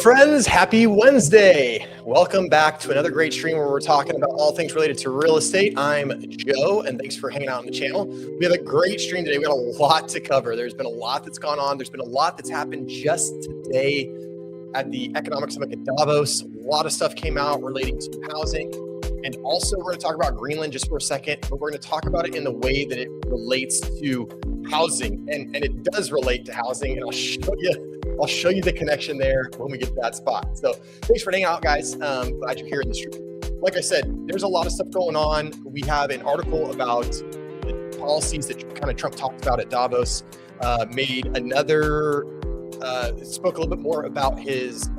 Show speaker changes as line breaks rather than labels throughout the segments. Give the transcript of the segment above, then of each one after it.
friends, happy Wednesday. Welcome back to another great stream where we're talking about all things related to real estate. I'm Joe, and thanks for hanging out on the channel. We have a great stream today. We got a lot to cover. There's been a lot that's gone on. There's been a lot that's happened just today at the Economic Summit at Davos. A lot of stuff came out relating to housing. And also we're going to talk about Greenland just for a second, but we're going to talk about it in the way that it relates to housing. And it does relate to housing, and I'll show you the connection there when we get to that spot. So thanks for hanging out, guys. Glad you're here in the stream. Like I said, there's a lot of stuff going on. We have an article about the policies that kind of Trump talked about at Davos, spoke a little bit more about his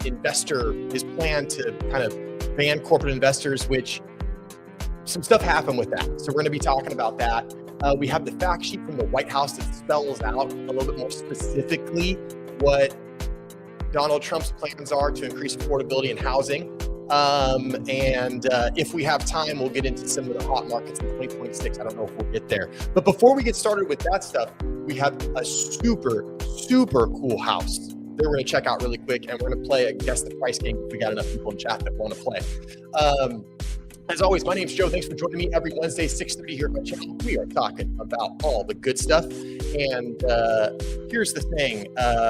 his plan to kind of ban corporate investors, which some stuff happened with that. So we're going to be talking about that. We have the fact sheet from the White House that spells out a little bit more specifically what Donald Trump's plans are to increase affordability in housing. If we have time, we'll get into some of the hot markets in 2026. I don't know if we'll get there. But before we get started with that stuff, we have a super, super cool house that we're going to check out really quick. And we're going to play a guess the price game if we got enough people in chat that want to play. As always, my name's Joe. Thanks for joining me every Wednesday, 6:30 here at my channel. We are talking about all the good stuff. And here's the thing.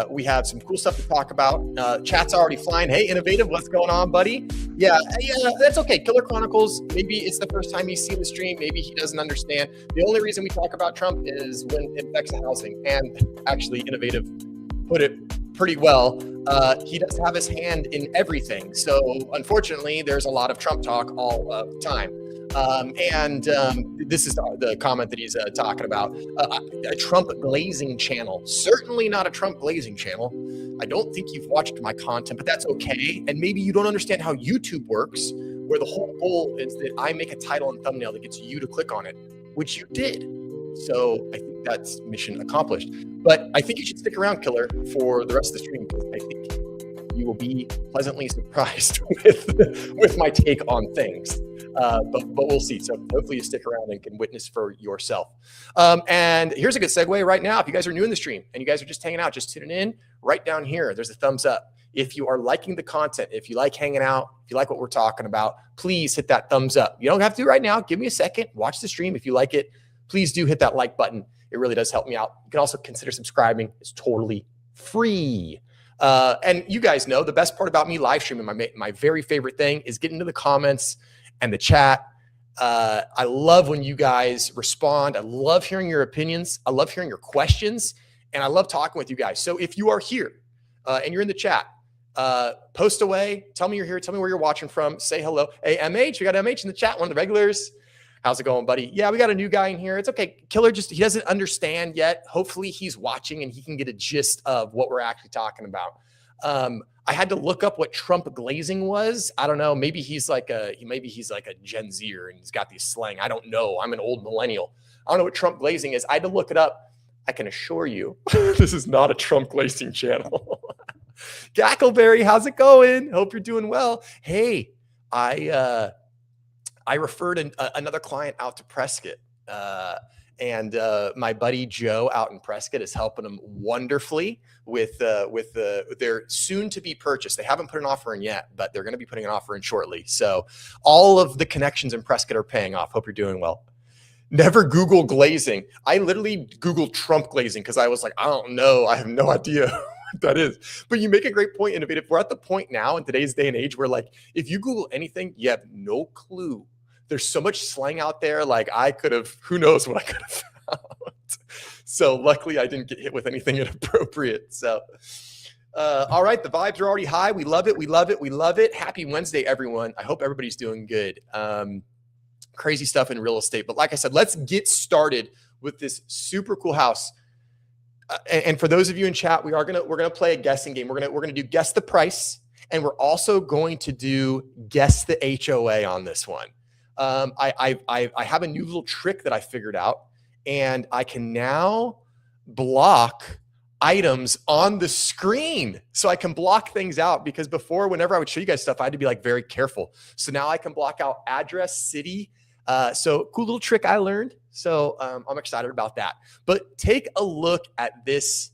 We have some cool stuff to talk about. Chat's already flying. Hey, Innovative, what's going on, buddy? Yeah, that's okay. Killer Chronicles, maybe it's the first time he's seen the stream. Maybe he doesn't understand. The only reason we talk about Trump is when it affects housing. And actually, Innovative put it pretty well. He does have his hand in everything. So unfortunately, there's a lot of Trump talk all the time. This is the comment that he's talking about. A Trump glazing channel. Certainly not a Trump glazing channel. I don't think you've watched my content, but that's okay. And maybe you don't understand how YouTube works, where the whole goal is that I make a title and thumbnail that gets you to click on it, which you did. So I think that's mission accomplished. But I think you should stick around, Killer, for the rest of the stream. I think you will be pleasantly surprised with my take on things. But we'll see. So hopefully you stick around and can witness for yourself. And here's a good segue right now. If you guys are new in the stream and you guys are just hanging out, just tuning in, right down here, there's a thumbs up. If you are liking the content, if you like hanging out, if you like what we're talking about, please hit that thumbs up. You don't have to right now. Give me a second. Watch the stream. If you like it, please do hit that like button. It really does help me out. You can also consider subscribing. It's totally free. And you guys know the best part about me live streaming, my very favorite thing is getting to the comments and the chat. I love when you guys respond. I love hearing your opinions. I love hearing your questions. And I love talking with you guys. So if you are here and you're in the chat, post away. Tell me you're here. Tell me where you're watching from. Say hello. Hey, MH, we got MH in the chat, one of the regulars. How's it going, buddy? Yeah, we got a new guy in here. It's okay. Killer he doesn't understand yet. Hopefully he's watching and he can get a gist of what we're actually talking about. I had to look up what Trump glazing was. I don't know. Maybe he's like a Gen Zer and he's got these slang. I don't know. I'm an old millennial. I don't know what Trump glazing is. I had to look it up. I can assure you, this is not a Trump glazing channel. Gackleberry, how's it going? Hope you're doing well. Hey, I referred another client out to Prescott, and my buddy Joe out in Prescott is helping them wonderfully with their soon-to-be purchase. They haven't put an offer in yet, but they're going to be putting an offer in shortly. So all of the connections in Prescott are paying off. Hope you're doing well. Never Google glazing. I literally Googled Trump glazing because I was like, I don't know. I have no idea what that is. But you make a great point, Innovative. We're at the point now in today's day and age where, like, if you Google anything, you have no clue. There's so much slang out there. Like who knows what I could have found. So luckily I didn't get hit with anything inappropriate. So, all right. The vibes are already high. We love it. We love it. We love it. Happy Wednesday, everyone. I hope everybody's doing good. Crazy stuff in real estate. But like I said, let's get started with this super cool house. And for those of you in chat, we're gonna play a guessing game. We're gonna do guess the price, and we're also going to do guess the HOA on this one. I have a new little trick that I figured out, and I can now block items on the screen. So I can block things out, because before, whenever I would show you guys stuff, I had to be like very careful. So now I can block out address, city. So cool little trick I learned. So I'm excited about that. But take a look at this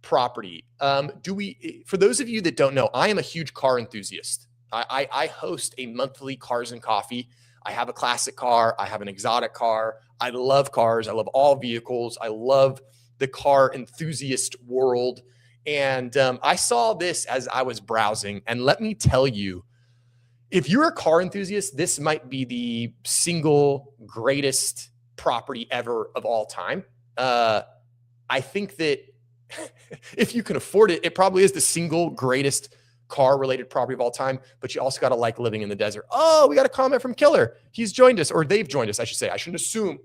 property. For those of you that don't know, I am a huge car enthusiast. I host a monthly Cars and Coffee. I have a classic car. I have an exotic car. I love cars. I love all vehicles. I love the car enthusiast world. And I saw this as I was browsing. And let me tell you, if you're a car enthusiast, this might be the single greatest property ever of all time. I think that if you can afford it, it probably is the single greatest car-related property of all time, but you also got to like living in the desert. Oh, we got a comment from Killer. He's joined us, or they've joined us, I should say. I shouldn't assume.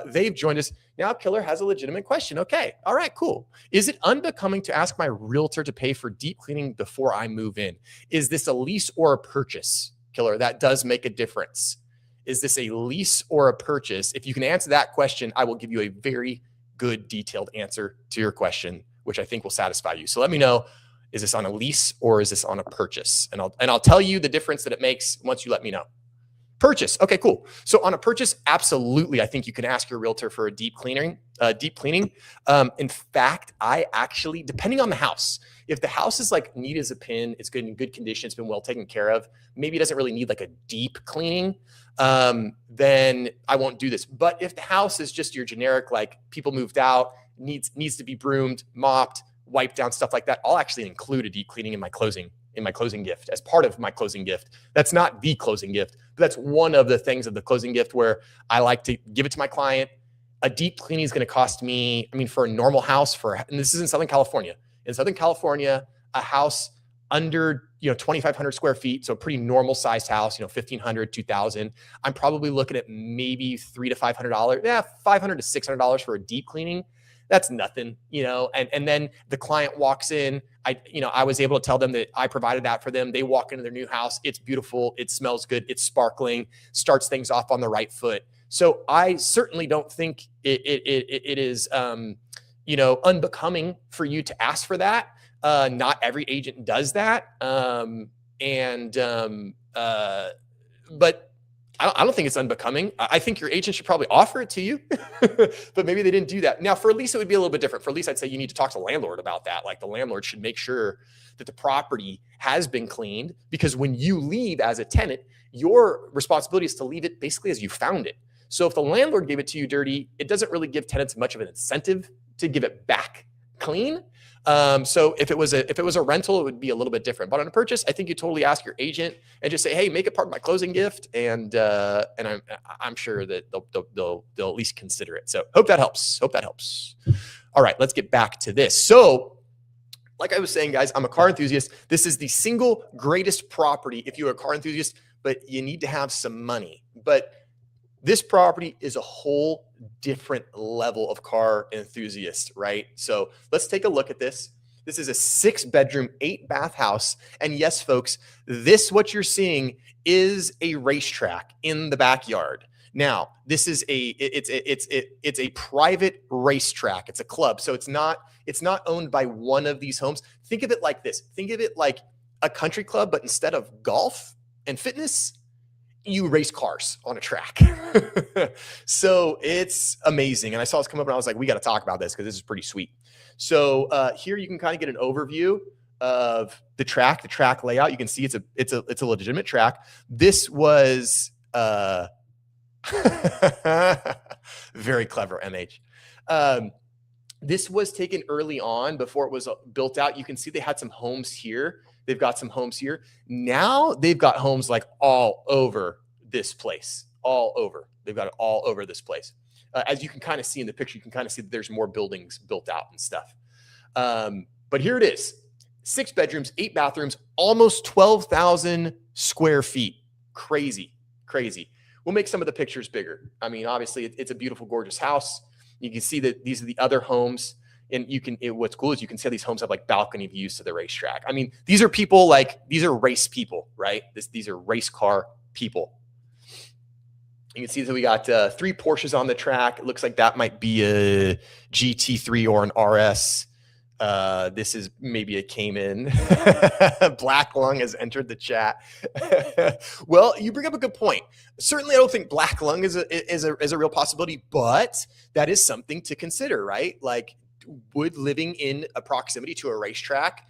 They've joined us. Now Killer has a legitimate question. Okay. All right, cool. Is it unbecoming to ask my realtor to pay for deep cleaning before I move in? Is this a lease or a purchase? Killer, that does make a difference. Is this a lease or a purchase? If you can answer that question, I will give you a very good detailed answer to your question, which I think will satisfy you. So let me know, is this on a lease or is this on a purchase? And I'll tell you the difference that it makes once you let me know. Purchase. Okay, cool. So on a purchase, absolutely. I think you can ask your realtor for a deep cleaning. In fact, I actually, depending on the house, if the house is like neat as a pin, it's good in good condition, it's been well taken care of, maybe it doesn't really need like a deep cleaning, then I won't do this. But if the house is just your generic, like people moved out, needs to be broomed, mopped, wiped down, stuff like that, I'll actually include a deep cleaning in my closing gift as part of my closing gift. That's not the closing gift, but that's one of the things of the closing gift where I like to give it to my client. A deep cleaning is going to cost me, for a normal house, and this is in Southern California. In Southern California, a house under 2,500 square feet, so a pretty normal sized house, 1,500, 2,000. I'm probably looking at maybe $300 to $500, $500 to $600 for a deep cleaning. That's nothing, and then the client walks in. I was able to tell them that I provided that for them. They walk into their new house. It's beautiful. It smells good. It's sparkling, starts things off on the right foot. So I certainly don't think it is, unbecoming for you to ask for that. Not every agent does that. But I don't think it's unbecoming. I think your agent should probably offer it to you, but maybe they didn't do that. Now, for a lease, it would be a little bit different. For a lease, I'd say you need to talk to the landlord about that. Like the landlord should make sure that the property has been cleaned, because when you leave as a tenant, your responsibility is to leave it basically as you found it. So if the landlord gave it to you dirty, it doesn't really give tenants much of an incentive to give it back clean. So if it was a rental, it would be a little bit different. But on a purchase, I think you totally ask your agent and just say, hey, make it part of my closing gift, and I'm sure that they'll at least consider it. So hope that helps. All right, let's get back to this. So like I was saying, guys, I'm a car enthusiast. This is the single greatest property if you're a car enthusiast, but you need to have some money. But this property is a whole different level of car enthusiast, right? So let's take a look at this. This is a 6-bedroom, 8-bath house. And yes, folks, what you're seeing is a racetrack in the backyard. Now, this is it's a private racetrack. It's a club. So it's not owned by one of these homes. Think of it like this. Think of it like a country club, but instead of golf and fitness, you race cars on a track. So it's amazing. And I saw this come up and I was like, we got to talk about this because this is pretty sweet. So here you can kind of get an overview of the track layout. You can see it's a legitimate track. This was very clever, MH. This was taken early on before it was built out. You can see they had some homes here. They've got some homes here. Now they've got homes like all over this place, all over. They've got it all over this place. As you can kind of see in the picture, you can kind of see that there's more buildings built out and stuff. But here it is. 6 bedrooms, 8 bathrooms, almost 12,000 square feet. Crazy. We'll make some of the pictures bigger. Obviously it's a beautiful, gorgeous house. You can see that these are the other homes. And what's cool is you can see these homes have like balcony views to the racetrack. These are people these are race people, right? These are race car people. You can see that we got 3 Porsches on the track. It looks like that might be a GT3 or an RS. This is maybe a Cayman. Black Lung has entered the chat. Well, you bring up a good point. Certainly, I don't think Black Lung is a real possibility, but that is something to consider, right? Like, would living in a proximity to a racetrack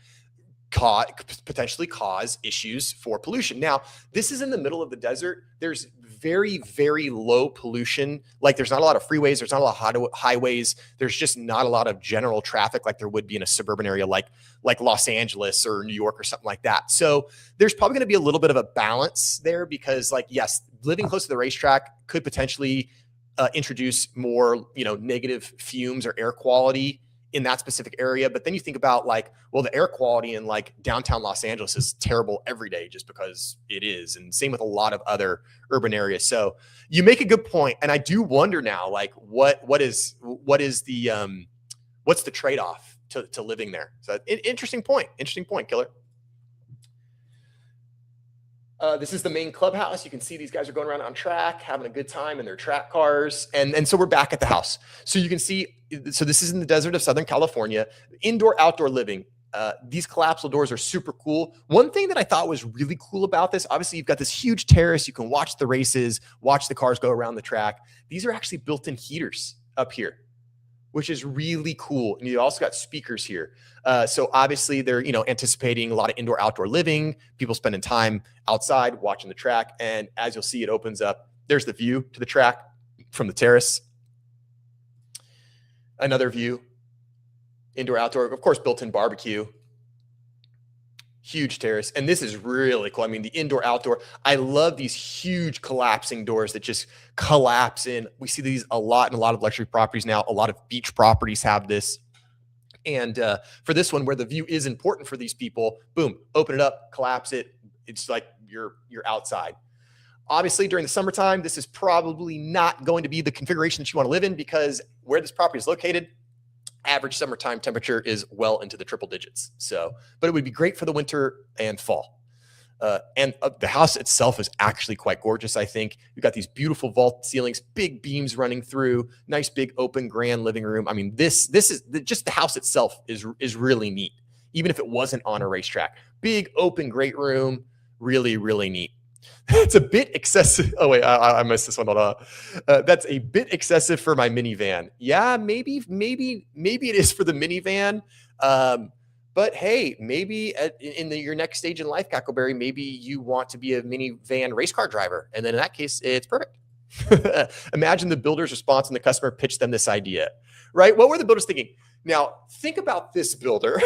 potentially cause issues for pollution. Now, this is in the middle of the desert. There's very, very low pollution. Like there's not a lot of freeways. There's not a lot of highways. There's just not a lot of general traffic like there would be in a suburban area like Los Angeles or New York or something like that. So there's probably going to be a little bit of a balance there because like, yes, living close to the racetrack could potentially introduce more, negative fumes or air quality in that specific area. But then you think about like, well, the air quality in like downtown Los Angeles is terrible every day just because it is. And same with a lot of other urban areas. So you make a good point. And I do wonder now, like what's the trade-off to living there? So interesting point, Killer. This is the main clubhouse. You can see these guys are going around on track, having a good time in their track cars. And so we're back at the house. So you can see, so this is in the desert of Southern California, indoor, outdoor living. These collapsible doors are super cool. One thing that I thought was really cool about this, obviously you've got this huge terrace. You can watch the races, watch the cars go around the track. These are actually built-in heaters up here, which is really cool. And you also got speakers here. So obviously they're, anticipating a lot of indoor outdoor living, people spending time outside watching the track. And as you'll see, it opens up. There's the view to the track from the terrace. Another view, indoor outdoor, of course, built-in barbecue, huge terrace. And this is really cool. I mean, the indoor outdoor, I love these huge collapsing doors that just collapse in. We see these a lot in a lot of luxury properties now. A lot of beach properties have this. And for this one, where the view is important for these people, boom, open it up, collapse it. It's like you're outside. Obviously, during the summertime, this is probably not going to be the configuration that you want to live in because where this property is located, average summertime temperature is well into the triple digits. So, but it would be great for the winter and fall. And the house itself is actually quite gorgeous, I think. You've got these beautiful vault ceilings, big beams running through, nice big open grand living room. I mean, this is just the house itself is really neat, even if it wasn't on a racetrack. Big open great room, really, really neat. It's a bit excessive. Oh, wait, I missed this one. Hold on. That's a bit excessive for my minivan. Yeah, maybe it is for the minivan. But hey, maybe your next stage in life, Cackleberry, maybe you want to be a minivan race car driver. And then in that case, it's perfect. Imagine the builder's response when the customer pitched them this idea, right? What were the builders thinking? Now, think about this builder.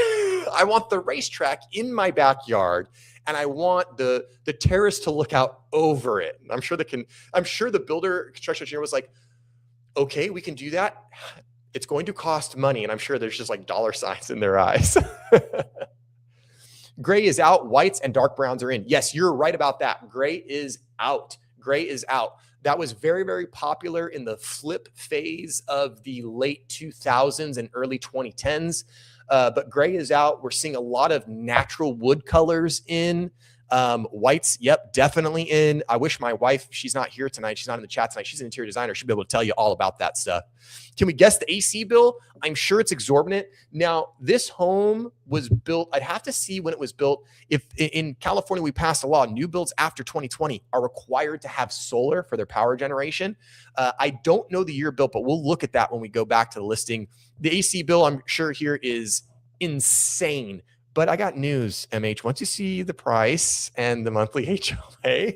I want the racetrack in my backyard, and I want the terrace to look out over it. I'm sure the builder construction engineer was like, okay, we can do that. It's going to cost money. And I'm sure there's just like dollar signs in their eyes. Gray is out. Whites and dark browns are in. Yes, you're right about that. Gray is out. Gray is out. That was very, very popular in the flip phase of the late 2000s and early 2010s. But gray is out. We're seeing a lot of natural wood colors in. Whites, yep, definitely in. I wish my wife, she's not here tonight. She's not in the chat tonight. She's an interior designer. She'll be able to tell you all about that stuff. Can we guess the AC bill? I'm sure it's exorbitant. Now, this home was built, I'd have to see when it was built. If in California, we passed a law, new builds after 2020 are required to have solar for their power generation. I don't know the year built, but we'll look at that when we go back to the listing. The AC bill, I'm sure here is insane. But I got news, MH. Once you see the price and the monthly HOA,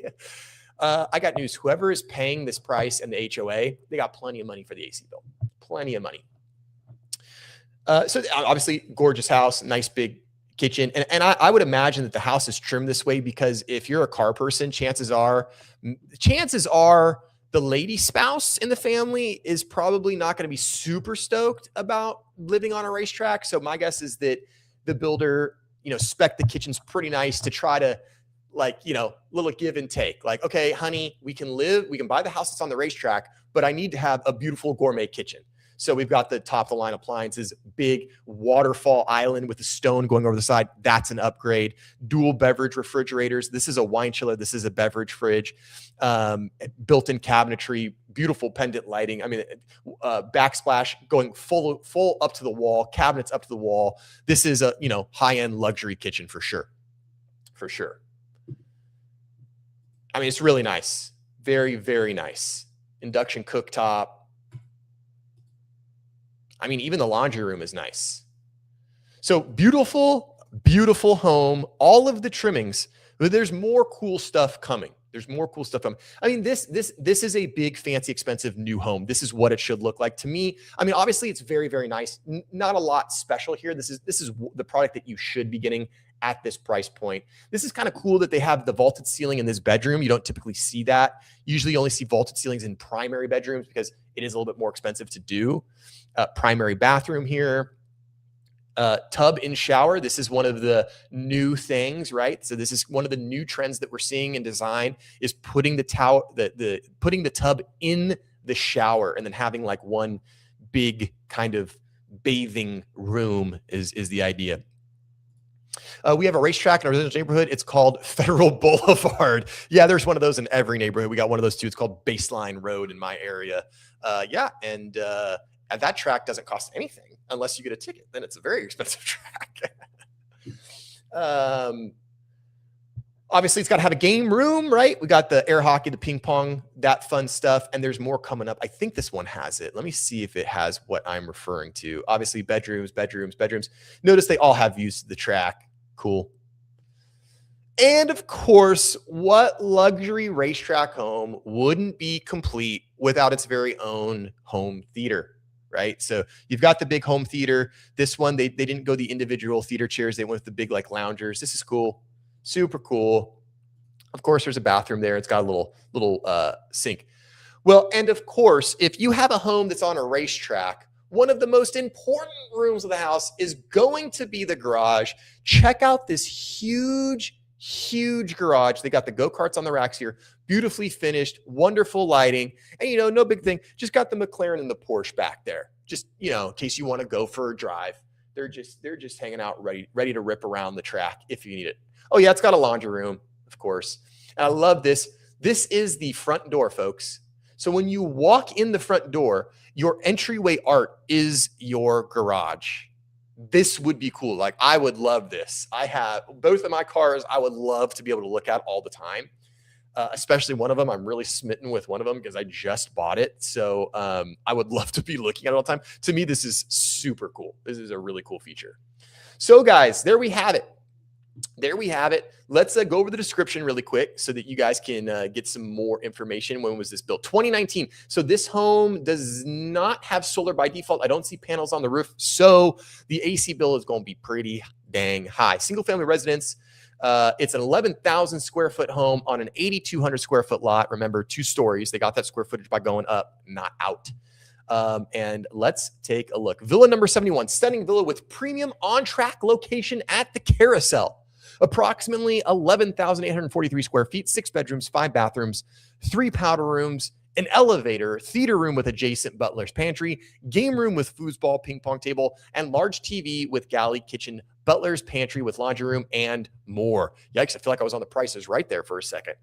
I got news. Whoever is paying this price and the HOA, they got plenty of money for the AC bill. Plenty of money. So obviously, gorgeous house, nice big kitchen. And I would imagine that the house is trimmed this way because if you're a car person, chances are the lady spouse in the family is probably not going to be super stoked about living on a racetrack. So my guess is that the builder, spec the kitchen's pretty nice to try to little give and take. Like, okay, honey, we can buy the house that's on the racetrack, but I need to have a beautiful gourmet kitchen. So we've got the top of the line appliances, big waterfall island with a stone going over the side. That's an upgrade. Dual beverage refrigerators. This is a wine chiller. This is a beverage fridge. Built-in cabinetry, beautiful pendant lighting. I mean, backsplash going full up to the wall, cabinets up to the wall. This is a, high-end luxury kitchen for sure. For sure. I mean, it's really nice. Very, very nice. Induction cooktop. I mean, even the laundry room is nice. So beautiful, beautiful home, all of the trimmings, but there's more cool stuff coming. There's more cool stuff coming. I mean, this is a big, fancy, expensive new home. This is what it should look like to me. I mean, obviously it's very, very nice. Not a lot special here. This is the product that you should be getting at this price point. This is kind of cool that they have the vaulted ceiling in this bedroom. You don't typically see that. Usually you only see vaulted ceilings in primary bedrooms because it is a little bit more expensive to do. Primary bathroom here. Tub in shower. This is one of the new things, right? So this is one of the new trends that we're seeing in design is putting the putting the tub in the shower and then having like one big kind of bathing room is the idea. We have a racetrack in our residential neighborhood. It's called Federal Boulevard. Yeah, there's one of those in every neighborhood. We got one of those too. It's called Baseline Road in my area. And that track doesn't cost anything unless you get a ticket. Then it's a very expensive track. Obviously, it's got to have a game room, right? We got the air hockey, the ping pong, that fun stuff. And there's more coming up. I think this one has it. Let me see if it has what I'm referring to. Obviously, bedrooms. Notice they all have views to the track. Cool. And of course, what luxury racetrack home wouldn't be complete without its very own home theater? Right. So you've got the big home theater. This one, they didn't go the individual theater chairs. They went with the big like loungers. This is cool. Super cool. Of course, there's a bathroom there. It's got a little sink. Well, and of course, if you have a home that's on a racetrack, one of the most important rooms of the house is going to be the garage. Check out this huge garage. They got the go-karts on the racks here, beautifully finished, wonderful lighting. And, no big thing. Just got the McLaren and the Porsche back there. Just, in case you want to go for a drive. They're just hanging out ready to rip around the track if you need it. Oh yeah, it's got a laundry room, of course. And I love this. This is the front door, folks. So when you walk in the front door, your entryway art is your garage. This would be cool. Like, I would love this. I have both of my cars I would love to be able to look at all the time, especially one of them. I'm really smitten with one of them because I just bought it. So I would love to be looking at it all the time. To me, this is super cool. This is a really cool feature. So guys, there we have it. Let's go over the description really quick so that you guys can get some more information. When was this built? 2019. So this home does not have solar by default. I don't see panels on the roof. So the AC bill is going to be pretty dang high. Single family residence. It's an 11,000 square foot home on an 8,200 square foot lot. Remember, 2 stories. They got that square footage by going up, not out. And let's take a look. Villa number 71, stunning villa with premium on-track location at the Carousel. Approximately 11,843 square feet, 6 bedrooms, 5 bathrooms, 3 powder rooms, an elevator, theater room with adjacent butler's pantry, game room with foosball, ping pong table, and large TV with galley kitchen, butler's pantry with laundry room, and more. Yikes, I feel like I was on the prices right there for a second.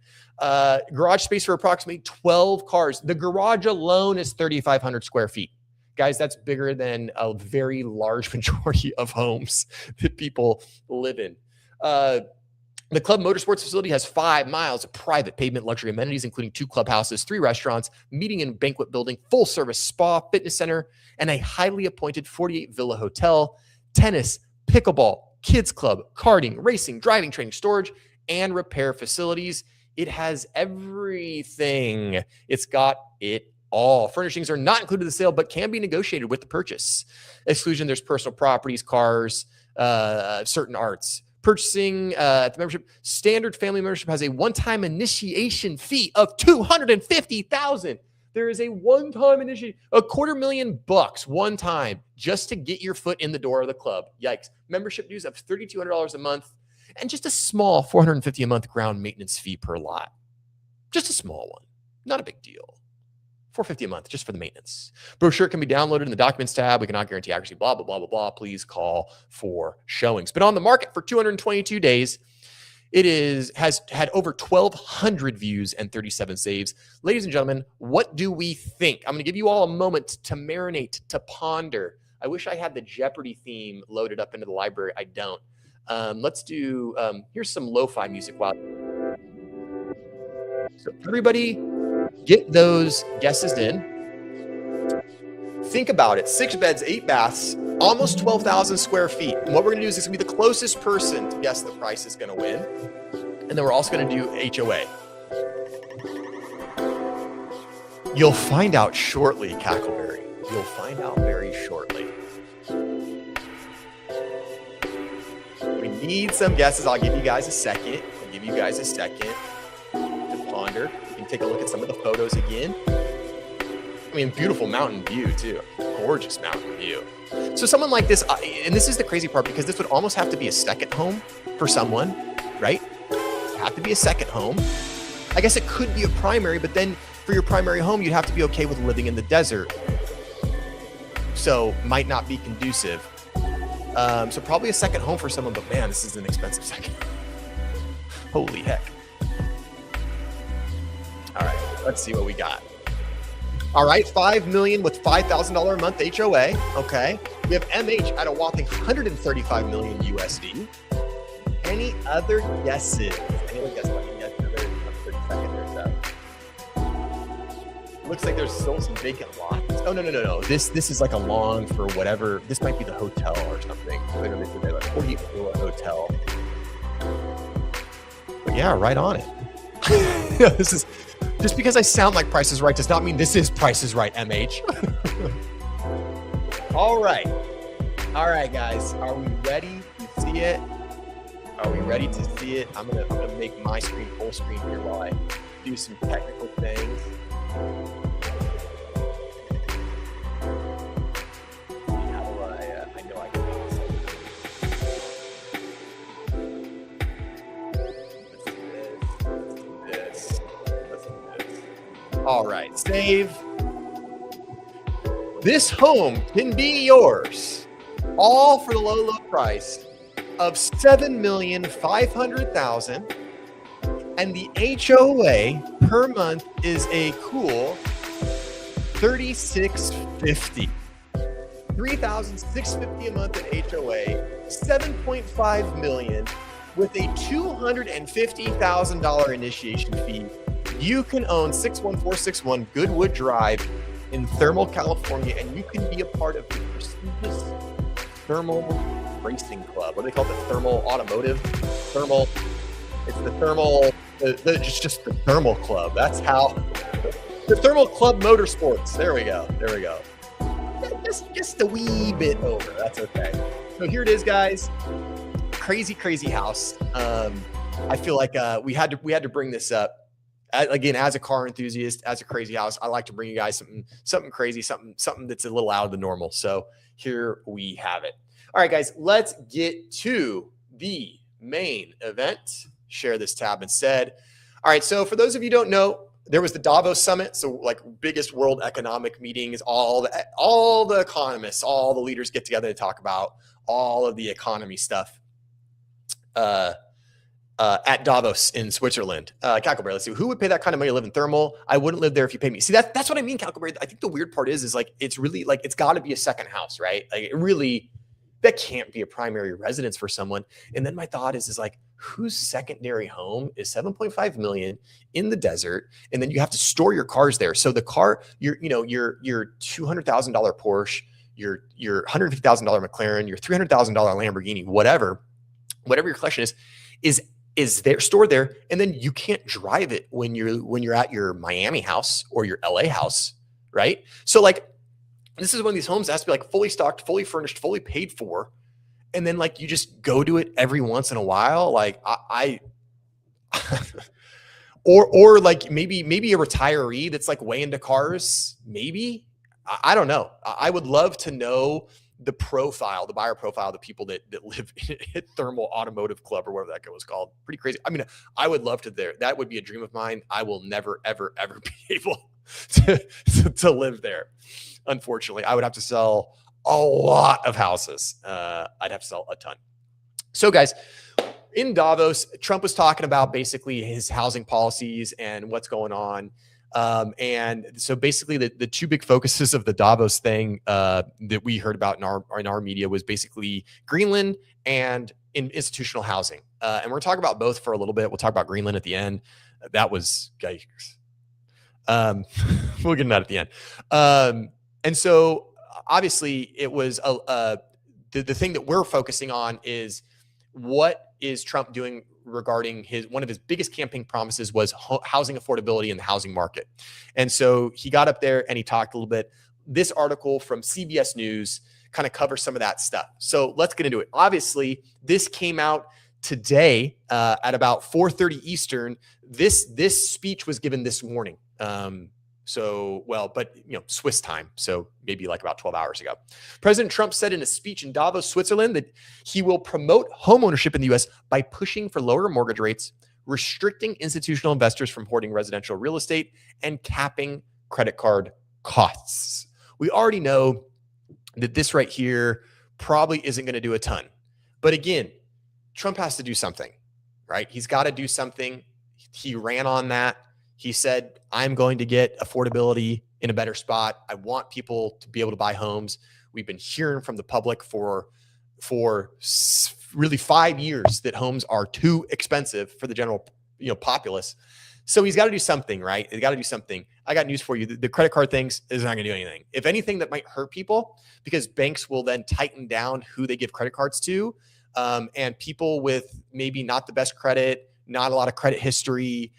Garage space for approximately 12 cars. The garage alone is 3,500 square feet. Guys, that's bigger than a very large majority of homes that people live in. The Club Motorsports facility has 5 miles of private pavement luxury amenities, including 2 clubhouses, 3 restaurants, meeting and banquet building, full service spa, fitness center, and a highly appointed 48 villa hotel, tennis, pickleball, kids club, karting, racing, driving training, storage, and repair facilities. It has everything. It's got it all. Furnishings are not included in the sale, but can be negotiated with the purchase. Exclusion, there's personal properties, cars, certain arts. Purchasing at the membership, standard family membership has a one-time initiation fee of $250,000. There is a one-time initiation, $250,000 one time just to get your foot in the door of the club. Yikes. Membership dues of $3,200 a month and just a small $450 a month ground maintenance fee per lot. Just a small one. Not a big deal. $450 a month just for the maintenance. Brochure can be downloaded in the documents tab. We cannot guarantee accuracy, blah, blah, blah, blah, blah. Please call for showings. Been on the market for 222 days. It has had over 1,200 views and 37 saves. Ladies and gentlemen, what do we think? I'm going to give you all a moment to marinate, to ponder. I wish I had the Jeopardy theme loaded up into the library. I don't. Let's do, here's some lo-fi music. So everybody, get those guesses in. Think about it. 6 beds, 8 baths, almost 12,000 square feet. And what we're going to do is it's going to be the closest person to guess the price is going to win. And then we're also going to do HOA. You'll find out shortly, Cackleberry. You'll find out very shortly. We need some guesses. I'll give you guys a second. To ponder. You can take a look at some of the photos again. I mean, beautiful mountain view too. Gorgeous mountain view. So someone like this, and this is the crazy part, because this would almost have to be a second home for someone, right? Have to be a second home. I guess it could be a primary, but then for your primary home, you'd have to be okay with living in the desert. So might not be conducive. So probably a second home for someone, but man, this is an expensive second. Holy heck. All right, let's see what we got. All right, $5 million with $5,000 a month HOA. Okay. We have MH at a whopping $135 million USD. Any other guesses? Any other guesses? Let me guess another 30 seconds or so. Looks like there's still some vacant lots. Oh, no. This is like a lawn for whatever. This might be the hotel or something. Literally, like 40 hotel. But yeah, right on it. This is just because I sound like Price is Right does not mean this is Price is Right, MH. All right, guys, are we ready to see it? Are we ready to see it? I'm gonna make my screen full screen here while I do some technical things. How do I know I can do this. Let's do this. All right, save. This home can be yours, all for the low price of $7,500,000, and the HOA per month is a cool $3,650. $3,650 a month at HOA, $7.5 million with a $250,000 initiation fee. You can own 61461 Goodwood Drive in Thermal, California, and you can be a part of the prestigious Thermal Racing Club. What do they call it? The Thermal Automotive? Thermal. It's the Thermal, just the Thermal Club. That's how. The Thermal Club Motorsports. There we go. Just a wee bit over. That's okay. So here it is, guys. Crazy house. I feel like we had to bring this up. Again, as a car enthusiast, as a crazy house, I like to bring you guys something crazy, something that's a little out of the normal. So here we have it. All right, guys, let's get to the main event. Share this tab instead. All right, so for those of you who don't know, there was the Davos summit. So like biggest world economic meeting is all the economists, all the leaders get together to talk about all of the economy stuff. At Davos in Switzerland. Cackleberry, let's see. Who would pay that kind of money to live in Thermal? I wouldn't live there if you paid me. See, that's what I mean, Cackleberry. I think the weird part is like, it's really like, it's got to be a second house, right? Like it really, that can't be a primary residence for someone. And then my thought is like, whose secondary home is 7.5 million in the desert? And then you have to store your cars there. So the car, your $200,000 Porsche, your $150,000 McLaren, your $300,000 Lamborghini, whatever your collection is there, stored there, and then you can't drive it when you're at your Miami house or your LA house, right? So like, this is one of these homes that has to be like fully stocked, fully furnished, fully paid for, and then like you just go to it every once in a while, like or like maybe a retiree that's like way into cars, maybe. I don't know. I would love to know the buyer profile, the people that live at Thermal Automotive Club or whatever that was called. Pretty crazy. I mean, I would love to there. That would be a dream of mine. I will never, ever be able to live there. Unfortunately, I would have to sell a lot of houses. I'd have to sell a ton. So guys, in Davos, Trump was talking about basically his housing policies and what's going on. And so basically the two big focuses of the Davos thing that we heard about in our media was basically Greenland and in institutional housing. And we're going to talk about both for a little bit. We'll talk about Greenland at the end. That was yikes. We'll get into that at the end. And so obviously it was the thing that we're focusing on is what is Trump doing regarding one of his biggest campaign promises was housing affordability in the housing market. And so he got up there and he talked a little bit. This article from CBS News kind of covers some of that stuff. So let's get into it. Obviously, this came out today at about 4:30 Eastern. This speech was given this morning. But Swiss time. So maybe like about 12 hours ago. President Trump said in a speech in Davos, Switzerland, that he will promote homeownership in the U.S. by pushing for lower mortgage rates, restricting institutional investors from hoarding residential real estate, and capping credit card costs. We already know that this right here probably isn't going to do a ton. But again, Trump has to do something, right? He's got to do something. He ran on that. He said, I'm going to get affordability in a better spot. I want people to be able to buy homes. We've been hearing from the public for really 5 years that homes are too expensive for the general populace. So he's got to do something, right? He's got to do something. I got news for you. The credit card things is not going to do anything. If anything, that might hurt people because banks will then tighten down who they give credit cards to. And people with maybe not the best credit, not a lot of credit history,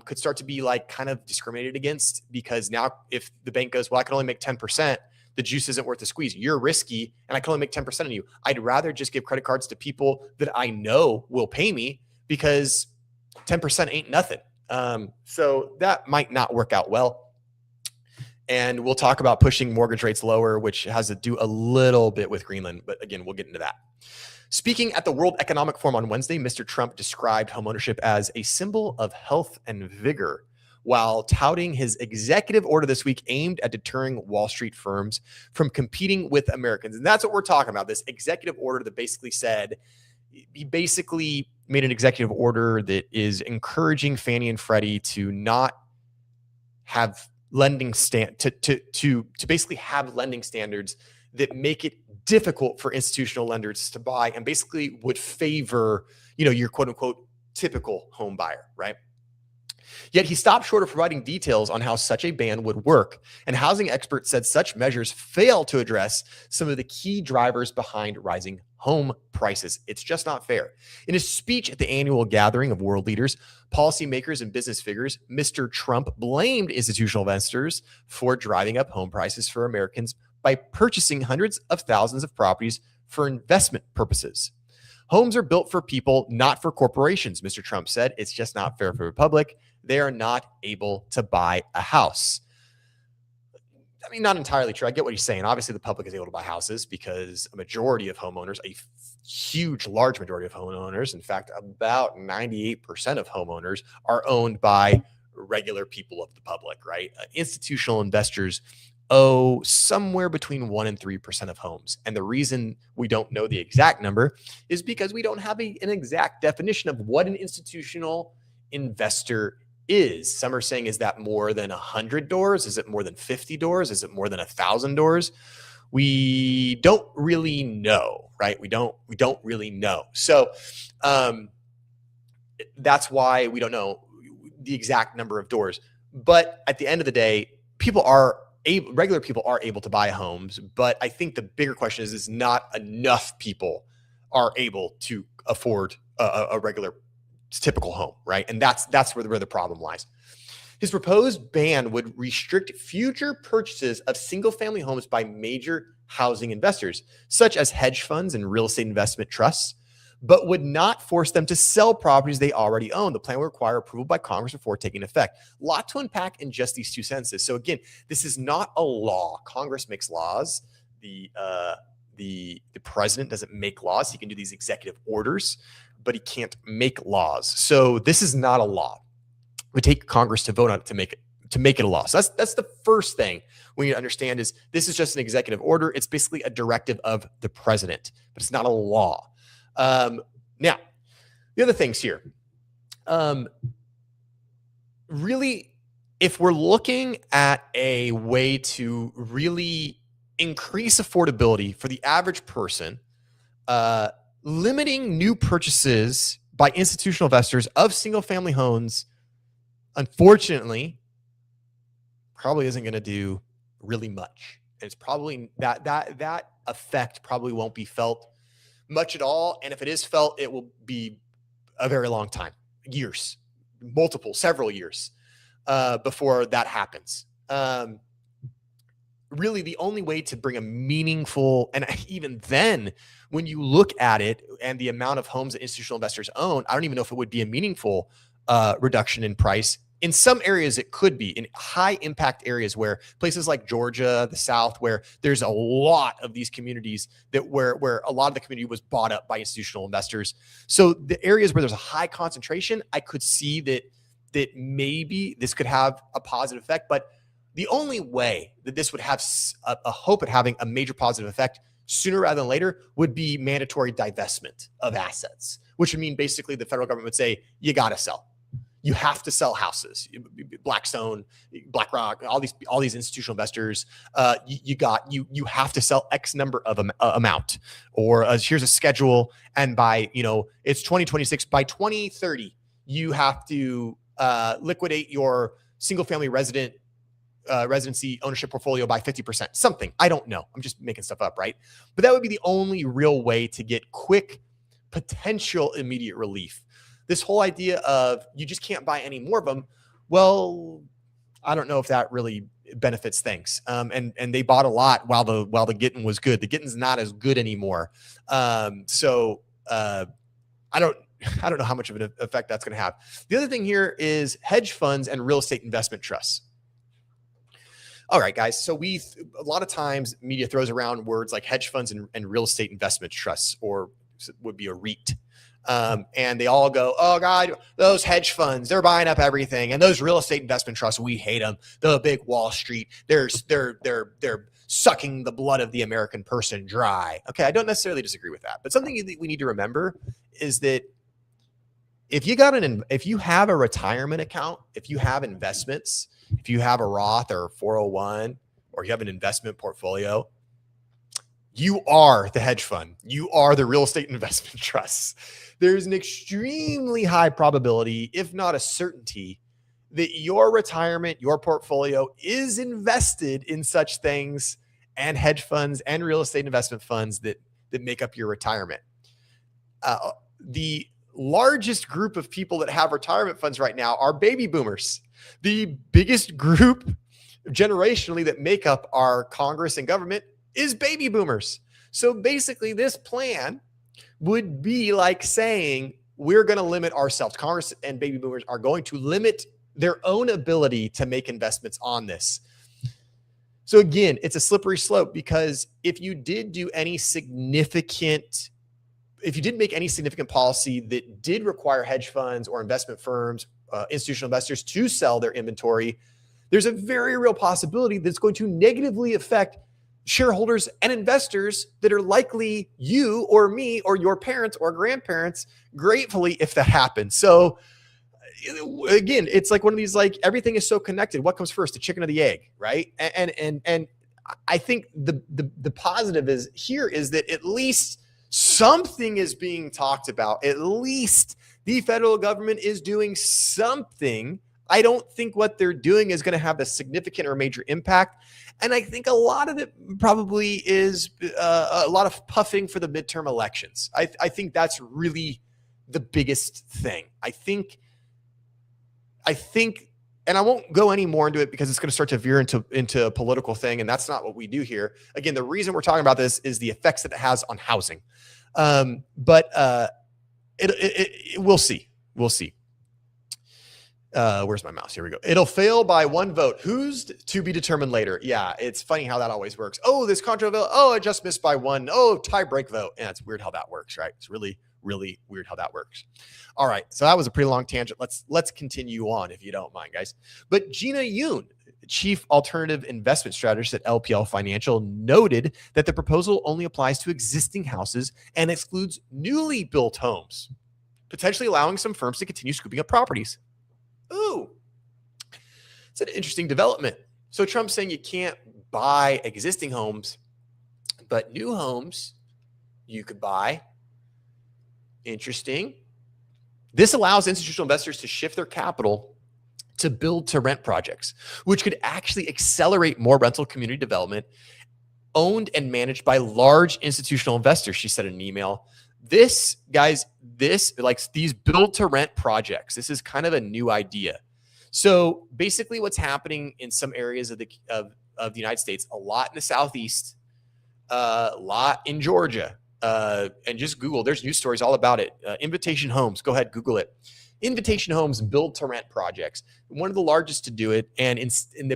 could start to be like kind of discriminated against because now if the bank goes, well, I can only make 10%, the juice isn't worth the squeeze. You're risky and I can only make 10% of you. I'd rather just give credit cards to people that I know will pay me because 10% ain't nothing. So that might not work out well. And we'll talk about pushing mortgage rates lower, which has to do a little bit with Greenland. But again, we'll get into that. Speaking at the World Economic Forum on Wednesday, Mr. Trump described homeownership as a symbol of health and vigor, while touting his executive order this week aimed at deterring Wall Street firms from competing with Americans. And that's what we're talking about, this executive order that basically said, he basically made an executive order that is encouraging Fannie and Freddie to not have lending to basically have lending standards that make it difficult for institutional lenders to buy and basically would favor, your quote unquote typical home buyer, right? Yet he stopped short of providing details on how such a ban would work. And housing experts said such measures fail to address some of the key drivers behind rising home prices. It's just not fair. In his speech at the annual gathering of world leaders, policymakers, and business figures, Mr. Trump blamed institutional investors for driving up home prices for Americans by purchasing hundreds of thousands of properties for investment purposes. Homes are built for people, not for corporations, Mr. Trump said. It's just not fair for the public. They are not able to buy a house. I mean, not entirely true. I get what he's saying. Obviously, the public is able to buy houses because a majority of homeowners, large majority of homeowners, in fact, about 98% of homeowners are owned by regular people of the public, right? Institutional investors owe somewhere between 1% and 3% of homes. And the reason we don't know the exact number is because we don't have an exact definition of what an institutional investor is. Some are saying, is that more than 100 doors? Is it more than 50 doors? Is it more than 1,000 doors? We don't really know, right? We don't really know. So that's why we don't know the exact number of doors. But at the end of the day, regular people are able to buy homes, but I think the bigger question is not enough people are able to afford a regular typical home, right? And that's where the problem lies. His proposed ban would restrict future purchases of single-family homes by major housing investors, such as hedge funds and real estate investment trusts, but would not force them to sell properties they already own. The plan would require approval by Congress before taking effect. A lot to unpack in just these two sentences. So again, this is not a law. Congress makes laws. The president doesn't make laws. He can do these executive orders, but he can't make laws. So this is not a law. It would take Congress to vote on it to make it a law. So that's the first thing we need to understand is this is just an executive order. It's basically a directive of the president, but it's not a law. Now, the other things here, really, if we're looking at a way to really increase affordability for the average person, limiting new purchases by institutional investors of single-family homes, unfortunately, probably isn't going to do really much. And it's probably that effect probably won't be felt much at all. And if it is felt, it will be a very long time, years, several years before that happens. Really, the only way to bring a meaningful, and even then, when you look at it and the amount of homes that institutional investors own, I don't even know if it would be a meaningful reduction in price. In some areas, it could be in high impact areas where places like Georgia, the South, where there's a lot of these communities that where a lot of the community was bought up by institutional investors. So the areas where there's a high concentration, I could see that maybe this could have a positive effect. But the only way that this would have a hope at having a major positive effect sooner rather than later would be mandatory divestment of assets, which would mean basically the federal government would say, you got to sell. You have to sell houses. Blackstone, BlackRock, all these institutional investors. You have to sell X number of amount, or here's a schedule. And by it's 2026. By 2030, you have to liquidate your single family residency ownership portfolio by 50%. Something, I don't know. I'm just making stuff up, right? But that would be the only real way to get quick, potential immediate relief. This whole idea of you just can't buy any more of them. Well, I don't know if that really benefits things. And they bought a lot while the getting was good. The getting's not as good anymore. So I don't know how much of an effect that's going to have. The other thing here is hedge funds and real estate investment trusts. All right, guys. So a lot of times media throws around words like hedge funds and real estate investment trusts, or would be a REIT. And they all go, oh God, those hedge funds, they're buying up everything. And those real estate investment trusts, we hate them. The big Wall Street, they're sucking the blood of the American person dry. Okay. I don't necessarily disagree with that, but something that we need to remember is that if you have a retirement account, if you have investments, if you have a Roth or 401, or you have an investment portfolio, you are the hedge fund. You are the real estate investment trusts. There's an extremely high probability, if not a certainty, that your retirement, your portfolio is invested in such things and hedge funds and real estate investment funds that make up your retirement. The largest group of people that have retirement funds right now are baby boomers. The biggest group generationally that make up our Congress and government is baby boomers. So basically this plan would be like saying, we're going to limit ourselves. Congress and baby boomers are going to limit their own ability to make investments on this. So again, it's a slippery slope, because if you did make any significant policy that did require hedge funds or investment firms, institutional investors to sell their inventory, there's a very real possibility that's going to negatively affect shareholders and investors that are likely you or me or your parents or grandparents, gratefully, if that happens. So again, it's like one of these, like, everything is so connected. What comes first, the chicken or the egg, right? And I think the positive is that at least something is being talked about. At least the federal government is doing something. I don't think what they're doing is going to have a significant or major impact. And I think a lot of it probably is a lot of puffing for the midterm elections. I think that's really the biggest thing. I think, and I won't go any more into it because it's going to start to veer into a political thing, and that's not what we do here. Again, the reason we're talking about this is the effects that it has on housing. But we'll see. We'll see. Where's my mouse? Here we go. It'll fail by one vote. Who's to be determined later? Yeah, it's funny how that always works. Oh, this contra vote. Oh, I just missed by one. Oh, tie break vote. Yeah, it's weird how that works, right? It's really, really weird how that works. All right, so that was a pretty long tangent. Let's continue on, if you don't mind, guys. But Gina Yoon, Chief Alternative Investment Strategist at LPL Financial, noted that the proposal only applies to existing houses and excludes newly built homes, potentially allowing some firms to continue scooping up properties. Ooh, it's an interesting development. So Trump's saying you can't buy existing homes, but new homes you could buy. Interesting. This allows institutional investors to shift their capital to build to rent projects, which could actually accelerate more rental community development owned and managed by large institutional investors, she said in an email. This, guys, like these build to rent projects, this is kind of a new idea. So basically what's happening in some areas of the United States, a lot in the Southeast, a lot in Georgia, and just Google, there's news stories all about it. Invitation Homes, go ahead, Google it. Invitation Homes build to rent projects, one of the largest to do it. And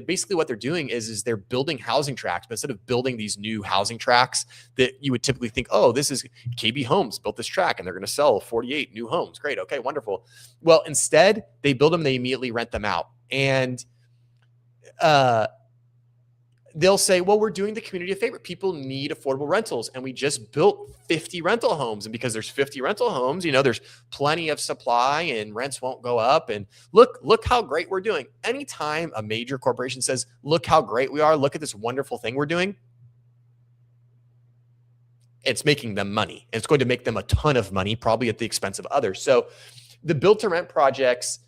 basically what they're doing is they're building housing tracts, but instead of building these new housing tracts that you would typically think, oh, this is KB Homes built this tract and they're going to sell 48 new homes. Great. Okay, wonderful. Well, instead they build them, they immediately rent them out. And they'll say, well, we're doing the community a favor. People need affordable rentals. And we just built 50 rental homes. And because there's 50 rental homes, there's plenty of supply and rents won't go up. And look how great we're doing. Anytime a major corporation says, look how great we are, look at this wonderful thing we're doing, it's making them money. And it's going to make them a ton of money, probably at the expense of others. So the build to rent projects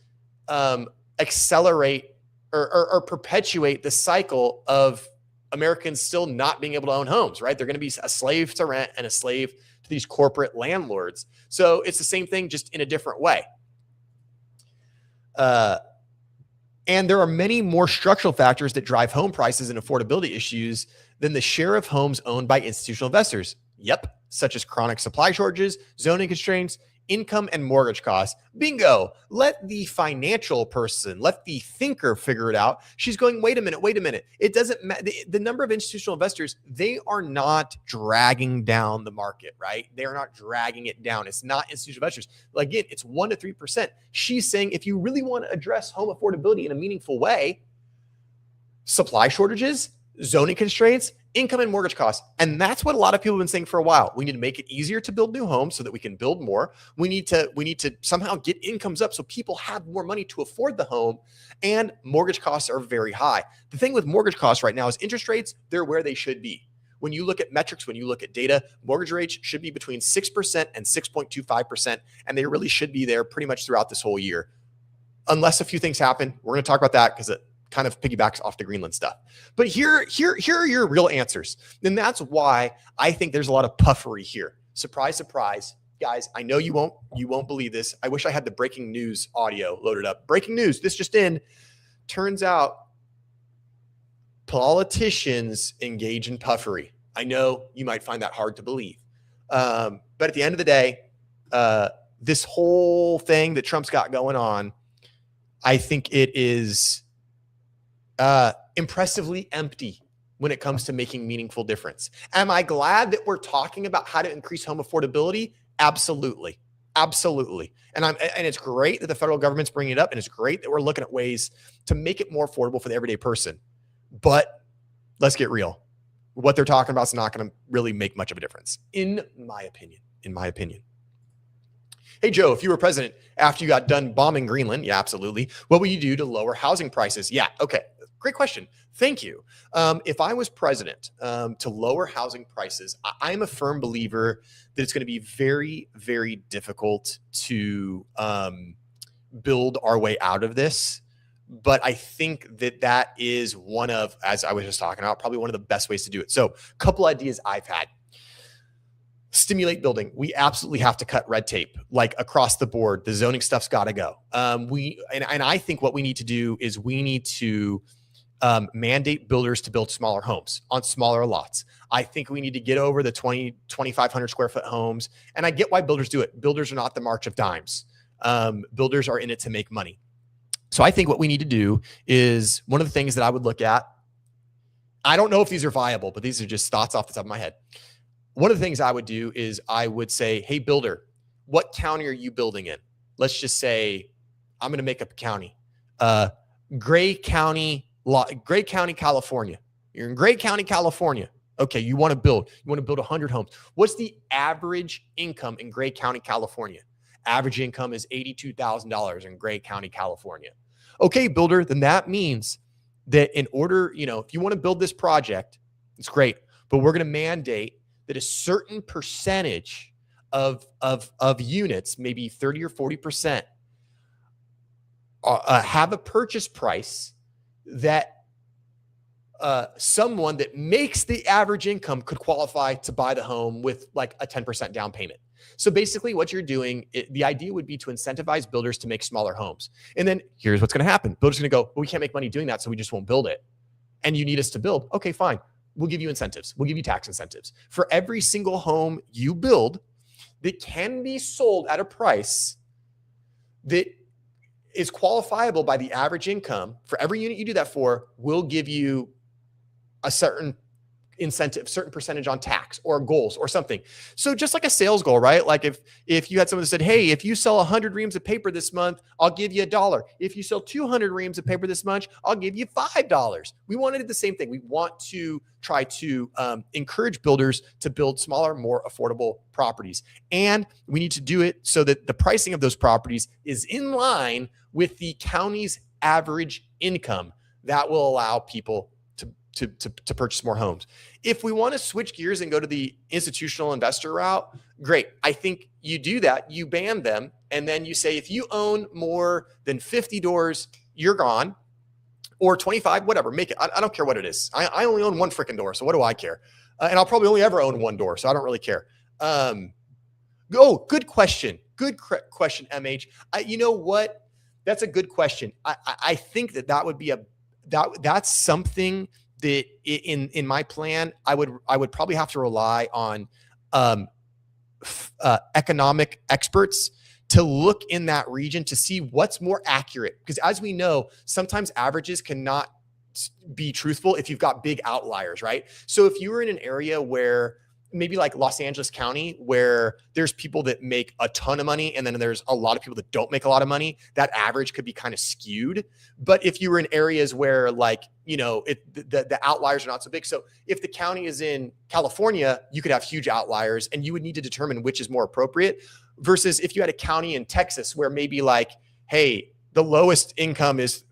accelerate or perpetuate the cycle of Americans still not being able to own homes, right? They're going to be a slave to rent and a slave to these corporate landlords. So it's the same thing, just in a different way. And there are many more structural factors that drive home prices and affordability issues than the share of homes owned by institutional investors. Yep, such as chronic supply shortages, zoning constraints, income and mortgage costs. Bingo. Let the financial person, let the thinker figure it out. She's going, wait a minute. It doesn't matter. The number of institutional investors, they are not dragging down the market, right? They're not dragging it down. It's not institutional investors. Again, it's 1% to 3%. She's saying if you really want to address home affordability in a meaningful way, supply shortages, zoning constraints, income and mortgage costs. And that's what a lot of people have been saying for a while. We need to make it easier to build new homes so that we can build more. We need to somehow get incomes up so people have more money to afford the home, and mortgage costs are very high. The thing with mortgage costs right now is interest rates, they're where they should be. When you look at metrics, when you look at data, mortgage rates should be between 6% and 6.25%, and they really should be there pretty much throughout this whole year. Unless a few things happen. We're going to talk about that because it kind of piggybacks off the Greenland stuff. But here are your real answers. And that's why I think there's a lot of puffery here. Surprise, surprise. Guys, I know you won't believe this. I wish I had the breaking news audio loaded up. Breaking news, this just in. Turns out politicians engage in puffery. I know you might find that hard to believe. But at the end of the day, this whole thing that Trump's got going on, I think it is impressively empty when it comes to making meaningful difference. Am I glad that we're talking about how to increase home affordability? Absolutely. Absolutely. And it's great that the federal government's bringing it up, and it's great that we're looking at ways to make it more affordable for the everyday person. But let's get real. What they're talking about is not going to really make much of a difference, in my opinion. Hey, Joe, if you were president after you got done bombing Greenland, yeah, absolutely. What would you do to lower housing prices? Yeah, okay. Great question. Thank you. If I was president, to lower housing prices, I'm a firm believer that it's going to be very, very difficult to build our way out of this. But I think that is one of, as I was just talking about, probably one of the best ways to do it. So a couple ideas I've had. Stimulate building. We absolutely have to cut red tape, like across the board. The zoning stuff's got to go. And I think what we need to do is we need to mandate builders to build smaller homes on smaller lots. I think we need to get over the 2,500 square foot homes. And I get why builders do it. Builders are not the march of dimes. Builders are in it to make money. So I think what we need to do is, one of the things that I would look at, I don't know if these are viable, but these are just thoughts off the top of my head. One of the things I would do is I would say, hey, builder, what county are you building in? Let's just say, I'm going to make up a county. Gray County, California. You're in Gray County, California. Okay, you want to build 100 homes. What's the average income in Gray County, California? Average income is $82,000 in Gray County, California. Okay, builder, then that means that in order, if you want to build this project, it's great, but we're going to mandate that a certain percentage of units, maybe 30 or 40%, have a purchase price that someone that makes the average income could qualify to buy the home with like a 10% down payment. So basically what you're doing, the idea would be to incentivize builders to make smaller homes. And then here's what's going to happen. Builders are going to go, well, we can't make money doing that, so we just won't build it. And you need us to build. Okay, fine. We'll give you incentives. We'll give you tax incentives. For every single home you build that can be sold at a price that is qualifiable by the average income, for every unit you do that for, we'll give you a certain incentive, certain percentage on tax or goals or something. So just like a sales goal, right? Like if you had someone that said, hey, if you sell 100 reams of paper this month, I'll give you $1. If you sell 200 reams of paper this month, I'll give you $5. We want to do the same thing. We want to try to encourage builders to build smaller, more affordable properties. And we need to do it so that the pricing of those properties is in line with the county's average income. That will allow people to purchase more homes. If we want to switch gears and go to the institutional investor route, great. I think you do that. You ban them. And then you say, if you own more than 50 doors, you're gone, or 25, whatever, make it. I don't care what it is. I only own one freaking door. So what do I care? And I'll probably only ever own one door. So I don't really care. Good question. Good question, MH. You know what? That's a good question. I think that would be that's something that in my plan, I would probably have to rely on economic experts to look in that region to see what's more accurate. Because as we know, sometimes averages cannot be truthful if you've got big outliers, right? So if you were in an area where maybe like Los Angeles County, where there's people that make a ton of money and then there's a lot of people that don't make a lot of money, that average could be kind of skewed. But if you were in areas where like, the outliers are not so big. So if the county is in California, you could have huge outliers and you would need to determine which is more appropriate versus if you had a county in Texas where maybe like, hey, the lowest income is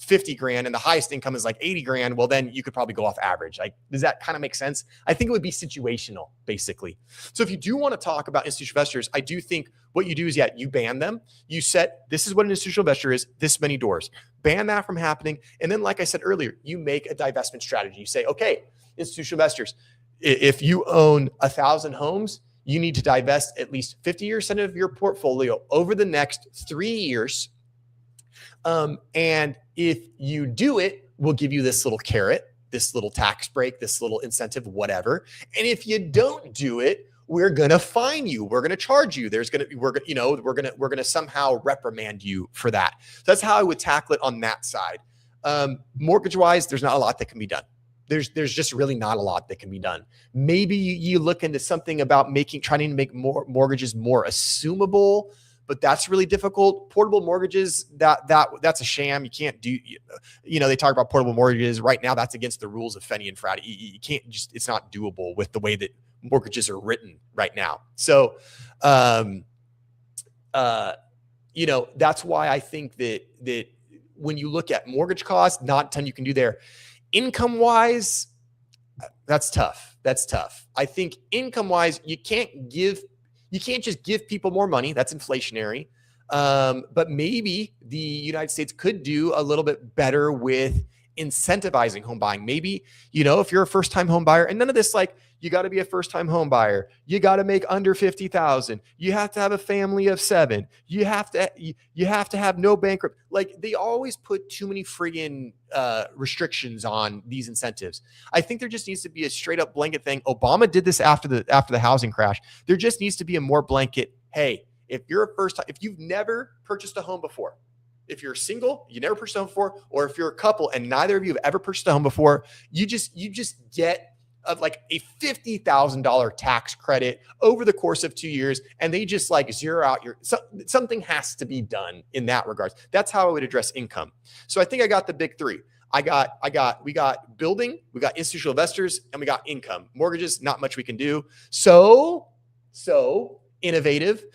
50 grand and the highest income is like 80 grand. Well, then you could probably go off average. Like, does that kind of make sense? I think it would be situational basically. So if you do want to talk about institutional investors, I do think what you do is, you ban them. You set, this is what an institutional investor is, this many doors, ban that from happening. And then, like I said earlier, you make a divestment strategy. You say, okay, institutional investors, if you own 1,000 homes, you need to divest at least 50% of your portfolio over the next 3 years. And if you do it, we'll give you this little carrot, this little tax break, this little incentive, whatever. And if you don't do it, we're going to fine you. We're going to charge you. We're going to somehow reprimand you for that. So that's how I would tackle it on that side. Mortgage wise, there's not a lot that can be done. There's just really not a lot that can be done. Maybe you look into something about trying to make more mortgages more assumable, but that's really difficult. Portable mortgages, that's a sham. You can't do, they talk about portable mortgages right now. That's against the rules of Fannie and Freddie. You can't it's not doable with the way that mortgages are written right now. So, that's why I think that when you look at mortgage costs, not a ton you can do there. Income wise, that's tough. I think income wise, you can't just give people more money. That's inflationary. But maybe the United States could do a little bit better with incentivizing home buying. Maybe, if you're a first-time home buyer, and none of this, like, you got to be a first-time home buyer. You got to make under 50,000. You have to have a family of 7. You have to have no bankrupt. Like, they always put too many friggin' restrictions on these incentives. I think there just needs to be a straight up blanket thing. Obama did this after the housing crash. There just needs to be a more blanket. Hey, if you've never purchased a home before, if you're single, you never purchased a home before, or if you're a couple and neither of you have ever purchased a home before, you just get like a $50,000 tax credit over the course of 2 years, and they just like zero out something has to be done in that regards. That's how I would address income. So I think I got the big three. We got building, we got institutional investors, and we got income. Mortgages, not much we can do. So innovative.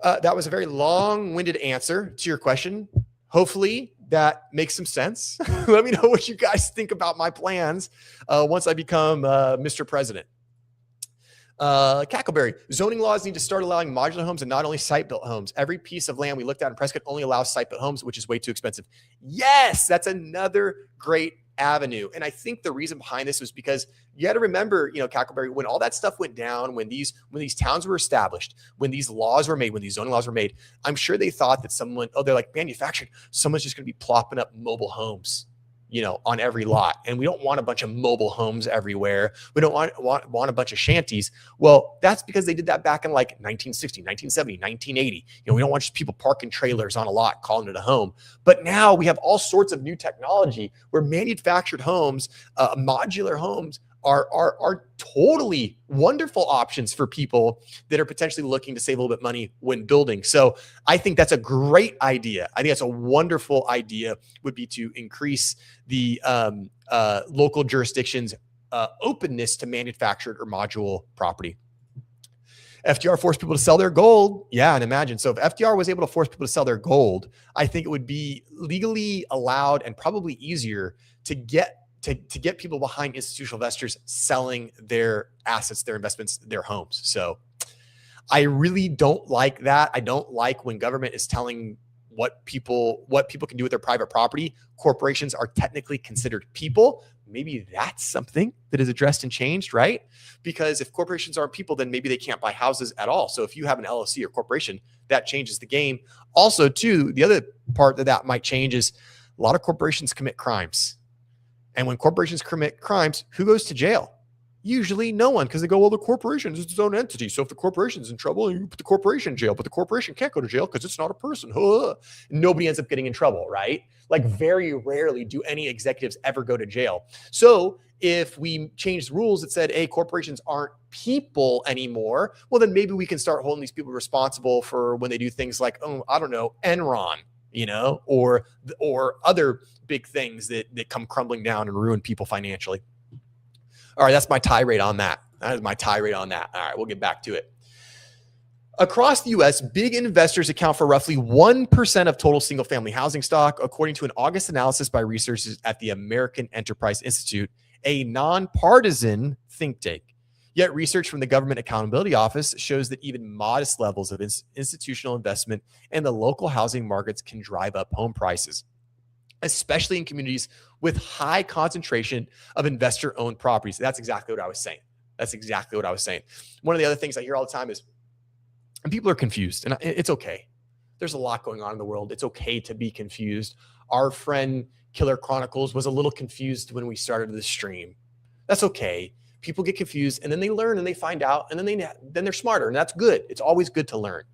That was a very long-winded answer to your question. Hopefully that makes some sense. Let me know what you guys think about my plans once I become Mr. President. Cackleberry, zoning laws need to start allowing modular homes and not only site-built homes. Every piece of land we looked at in Prescott only allows site-built homes, which is way too expensive. Yes, that's another great avenue. And I think the reason behind this was because you got to remember, Cackleberry, when all that stuff went down, when these towns were established, when these laws were made, when these zoning laws were made, I'm sure they thought that they're like manufactured. Someone's just going to be plopping up mobile homes, on every lot. And we don't want a bunch of mobile homes everywhere. We don't want a bunch of shanties. Well, that's because they did that back in like 1960, 1970, 1980. We don't want just people parking trailers on a lot, calling it a home. But now we have all sorts of new technology where manufactured homes, modular homes are totally wonderful options for people that are potentially looking to save a little bit of money when building. So I think that's a great idea. I think that's a wonderful idea, would be to increase the local jurisdictions' openness to manufactured or modular property. FDR forced people to sell their gold. Yeah, and imagine. So if FDR was able to force people to sell their gold, I think it would be legally allowed and probably easier to get people behind institutional investors selling their assets, their investments, their homes. So I really don't like that. I don't like when government is telling what people can do with their private property. Corporations are technically considered people. Maybe that's something that is addressed and changed, right? Because if corporations aren't people, then maybe they can't buy houses at all. So if you have an LLC or corporation, that changes the game. Also, too, the other part that might change is a lot of corporations commit crimes. And when corporations commit crimes, who goes to jail? Usually no one, because they go, well, the corporation is its own entity. So if the corporation's in trouble, you put the corporation in jail, but the corporation can't go to jail because it's not a person. Nobody ends up getting in trouble, right? Like very rarely do any executives ever go to jail. So if we change the rules that said, hey, corporations aren't people anymore, well, then maybe we can start holding these people responsible for when they do things like, I don't know, Enron, or other big things that come crumbling down and ruin people financially. All right, that's my tirade on that. That is my tirade on that. All right, we'll get back to it. Across the U.S., big investors account for roughly 1% of total single-family housing stock, according to an August analysis by researchers at the American Enterprise Institute, a nonpartisan think tank. Yet research from the Government Accountability Office shows that even modest levels of institutional investment in the local housing markets can drive up home prices, especially in communities with high concentration of investor-owned properties. That's exactly what I was saying. One of the other things I hear all the time is, and people are confused, and it's okay. There's a lot going on in the world. It's okay to be confused. Our friend Killer Chronicles was a little confused when we started the stream. That's okay. People get confused, and then they learn and they find out, and then they're smarter, and that's good. It's always good to learn.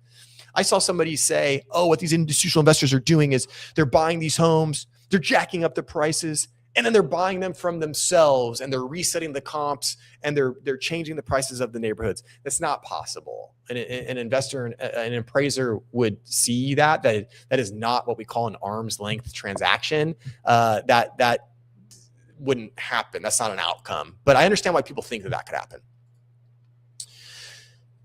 I saw somebody say, what these institutional investors are doing is they're buying these homes, they're jacking up the prices, and then they're buying them from themselves, and they're resetting the comps, and they're changing the prices of the neighborhoods. That's not possible. An investor, an appraiser would see that is not what we call an arm's length transaction. That wouldn't happen. That's not an outcome. But I understand why people think that could happen.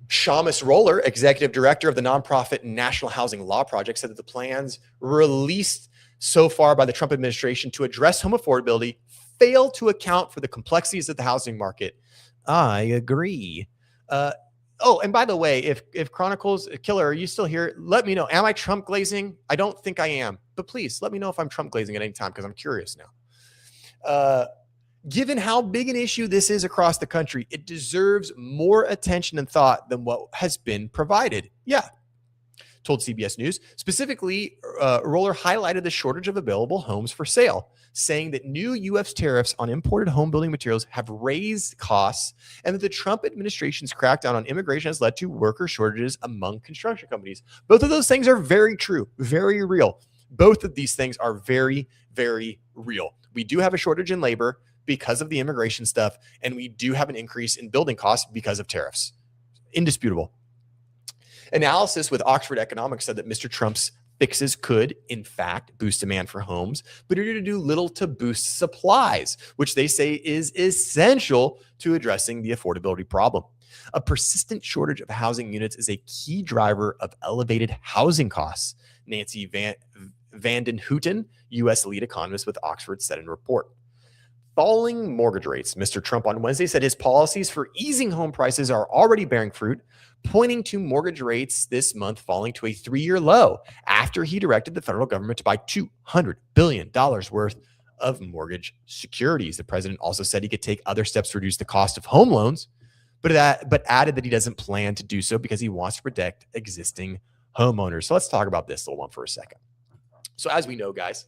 Shamus Roller, executive director of the nonprofit National Housing Law Project, said that the plans released so far by the Trump administration to address home affordability fail to account for the complexities of the housing market. I agree. And by the way, if Chronicles Killer, are you still here? Let me know. Am I Trump glazing? I don't think I am, but please let me know if I'm Trump glazing at any time, because I'm curious now. Given how big an issue this is across the country, it deserves more attention and thought than what has been provided. Yeah, told CBS News. Specifically, Roller highlighted the shortage of available homes for sale, saying that new U.S. tariffs on imported home building materials have raised costs, and that the Trump administration's crackdown on immigration has led to worker shortages among construction companies. Both of those things are very true, very real. Both of these things are very, very real. We do have a shortage in labor because of the immigration stuff, and we do have an increase in building costs because of tariffs. Indisputable. Analysis with Oxford Economics said that Mr. Trump's fixes could, in fact, boost demand for homes, but are to do little to boost supplies, which they say is essential to addressing the affordability problem. A persistent shortage of housing units is a key driver of elevated housing costs, Nancy Vanden Houten, U.S. lead economist with Oxford, said in a report. Falling mortgage rates. Mr. Trump on Wednesday said his policies for easing home prices are already bearing fruit, pointing to mortgage rates this month falling to a 3-year low after he directed the federal government to buy $200 billion worth of mortgage securities. The president also said he could take other steps to reduce the cost of home loans, but added that he doesn't plan to do so because he wants to protect existing homeowners. So let's talk about this little one for a second. So as we know, guys,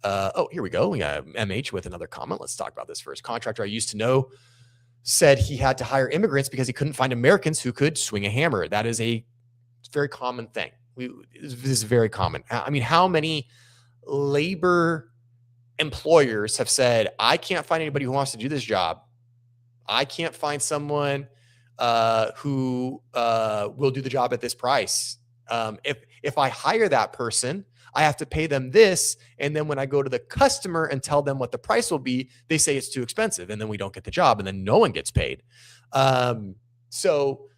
here we go. We got MH with another comment. Let's talk about this first. Contractor I used to know said he had to hire immigrants because he couldn't find Americans who could swing a hammer. That is a very common thing. This is very common. I mean, how many labor employers have said, I can't find anybody who wants to do this job. I can't find someone who will do the job at this price. If I hire that person, I have to pay them this. And then when I go to the customer and tell them what the price will be, they say it's too expensive. And then we don't get the job and then no one gets paid. So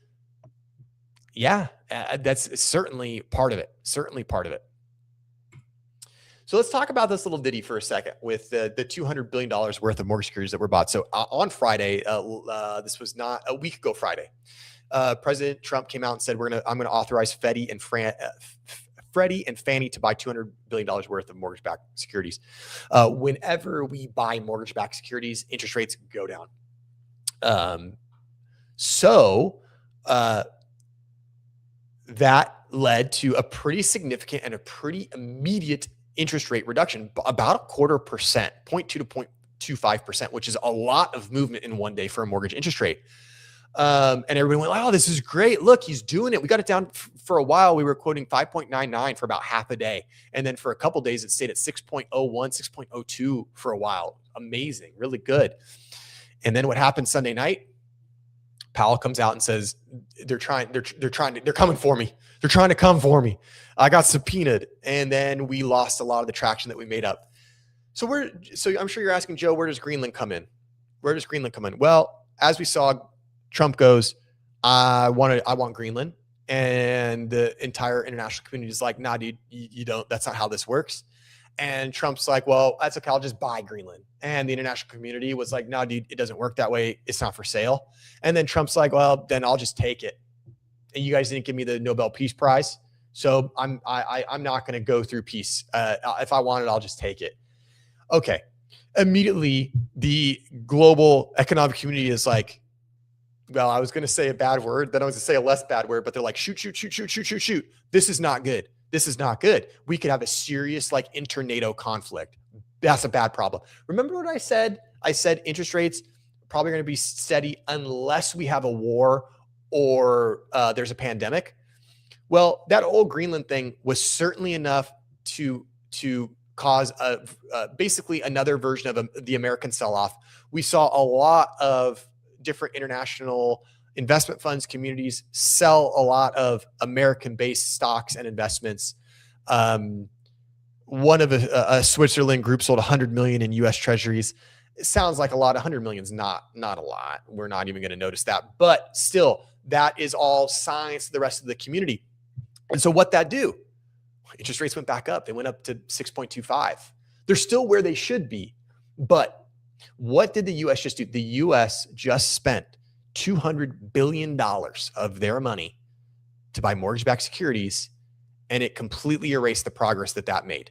yeah, that's certainly part of it. Certainly part of it. So let's talk about this little ditty for a second with the $200 billion worth of mortgage securities that were bought. So on Friday, this was not a week ago Friday, President Trump came out and said, I'm going to authorize Freddie and Fannie to buy $200 billion worth of mortgage-backed securities. Whenever we buy mortgage-backed securities, interest rates go down. That led to a pretty significant and a pretty immediate interest rate reduction, about 0.25%, 0.2 to 0.25%, which is a lot of movement in one day for a mortgage interest rate. And everybody went, oh, this is great. Look, he's doing it. We got it down for a while. We were quoting 5.99 for about half a day. And then for a couple of days, it stayed at 6.01, 6.02 for a while. Amazing, really good. And then what happened Sunday night? Powell comes out and says, they're coming for me. They're trying to come for me. I got subpoenaed. And then we lost a lot of the traction that we made up. So I'm sure you're asking, Joe, where does Greenland come in? Where does Greenland come in? Well, as we saw, Trump goes, I want Greenland. And the entire international community is like, nah, dude, you don't, that's not how this works. And Trump's like, well, that's okay. I'll just buy Greenland. And the international community was like, no, dude, it doesn't work that way. It's not for sale. And then Trump's like, well, then I'll just take it. And you guys didn't give me the Nobel Peace Prize. So I'm not going to go through peace. If I want it, I'll just take it. Okay. Immediately, the global economic community is like, well, I was going to say a bad word, then I was going to say a less bad word, but they're like, shoot. This is not good. This is not good. We could have a serious inter-NATO conflict. That's a bad problem. Remember what I said? I said interest rates are probably going to be steady unless we have a war or there's a pandemic. Well, that old Greenland thing was certainly enough to cause basically another version of the American sell-off. We saw a lot of different international investment funds, communities sell a lot of American-based stocks and investments. One of a Switzerland group sold 100 million in U.S. Treasuries. It sounds like a lot. 100 million is not a lot. We're not even going to notice that. But still, that is all science to the rest of the community. And so what that do? Interest rates went back up. They went up to 6.25. They're still where they should be. But what did the U.S. just do? The U.S. just spent $200 billion of their money to buy mortgage-backed securities, and it completely erased the progress that made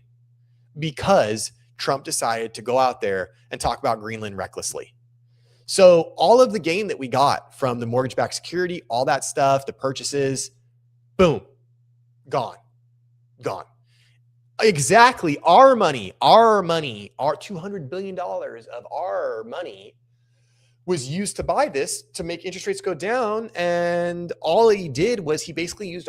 because Trump decided to go out there and talk about Greenland recklessly. So all of the gain that we got from the mortgage-backed security, all that stuff, the purchases, boom, gone. Exactly. Our money, our $200 billion of our money was used to buy this to make interest rates go down. And all he did was he basically used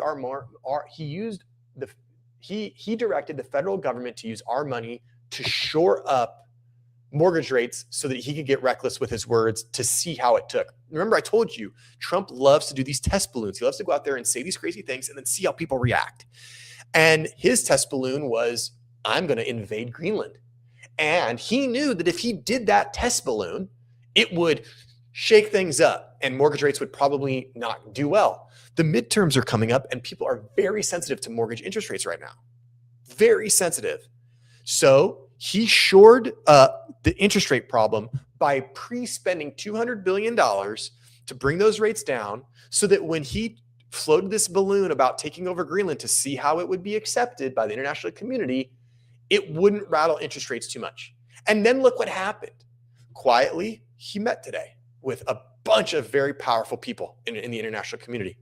he directed the federal government to use our money to shore up mortgage rates so that he could get reckless with his words to see how it took. Remember, I told you, Trump loves to do these test balloons. He loves to go out there and say these crazy things and then see how people react. And his test balloon was, I'm going to invade Greenland. And he knew that if he did that test balloon, it would shake things up and mortgage rates would probably not do well. The midterms are coming up and people are very sensitive to mortgage interest rates right now. Very sensitive. So he shored up the interest rate problem by pre-spending $200 billion to bring those rates down so that when he floated this balloon about taking over Greenland to see how it would be accepted by the international community, it wouldn't rattle interest rates too much. And then look what happened. Quietly, he met today with a bunch of very powerful people in the international community.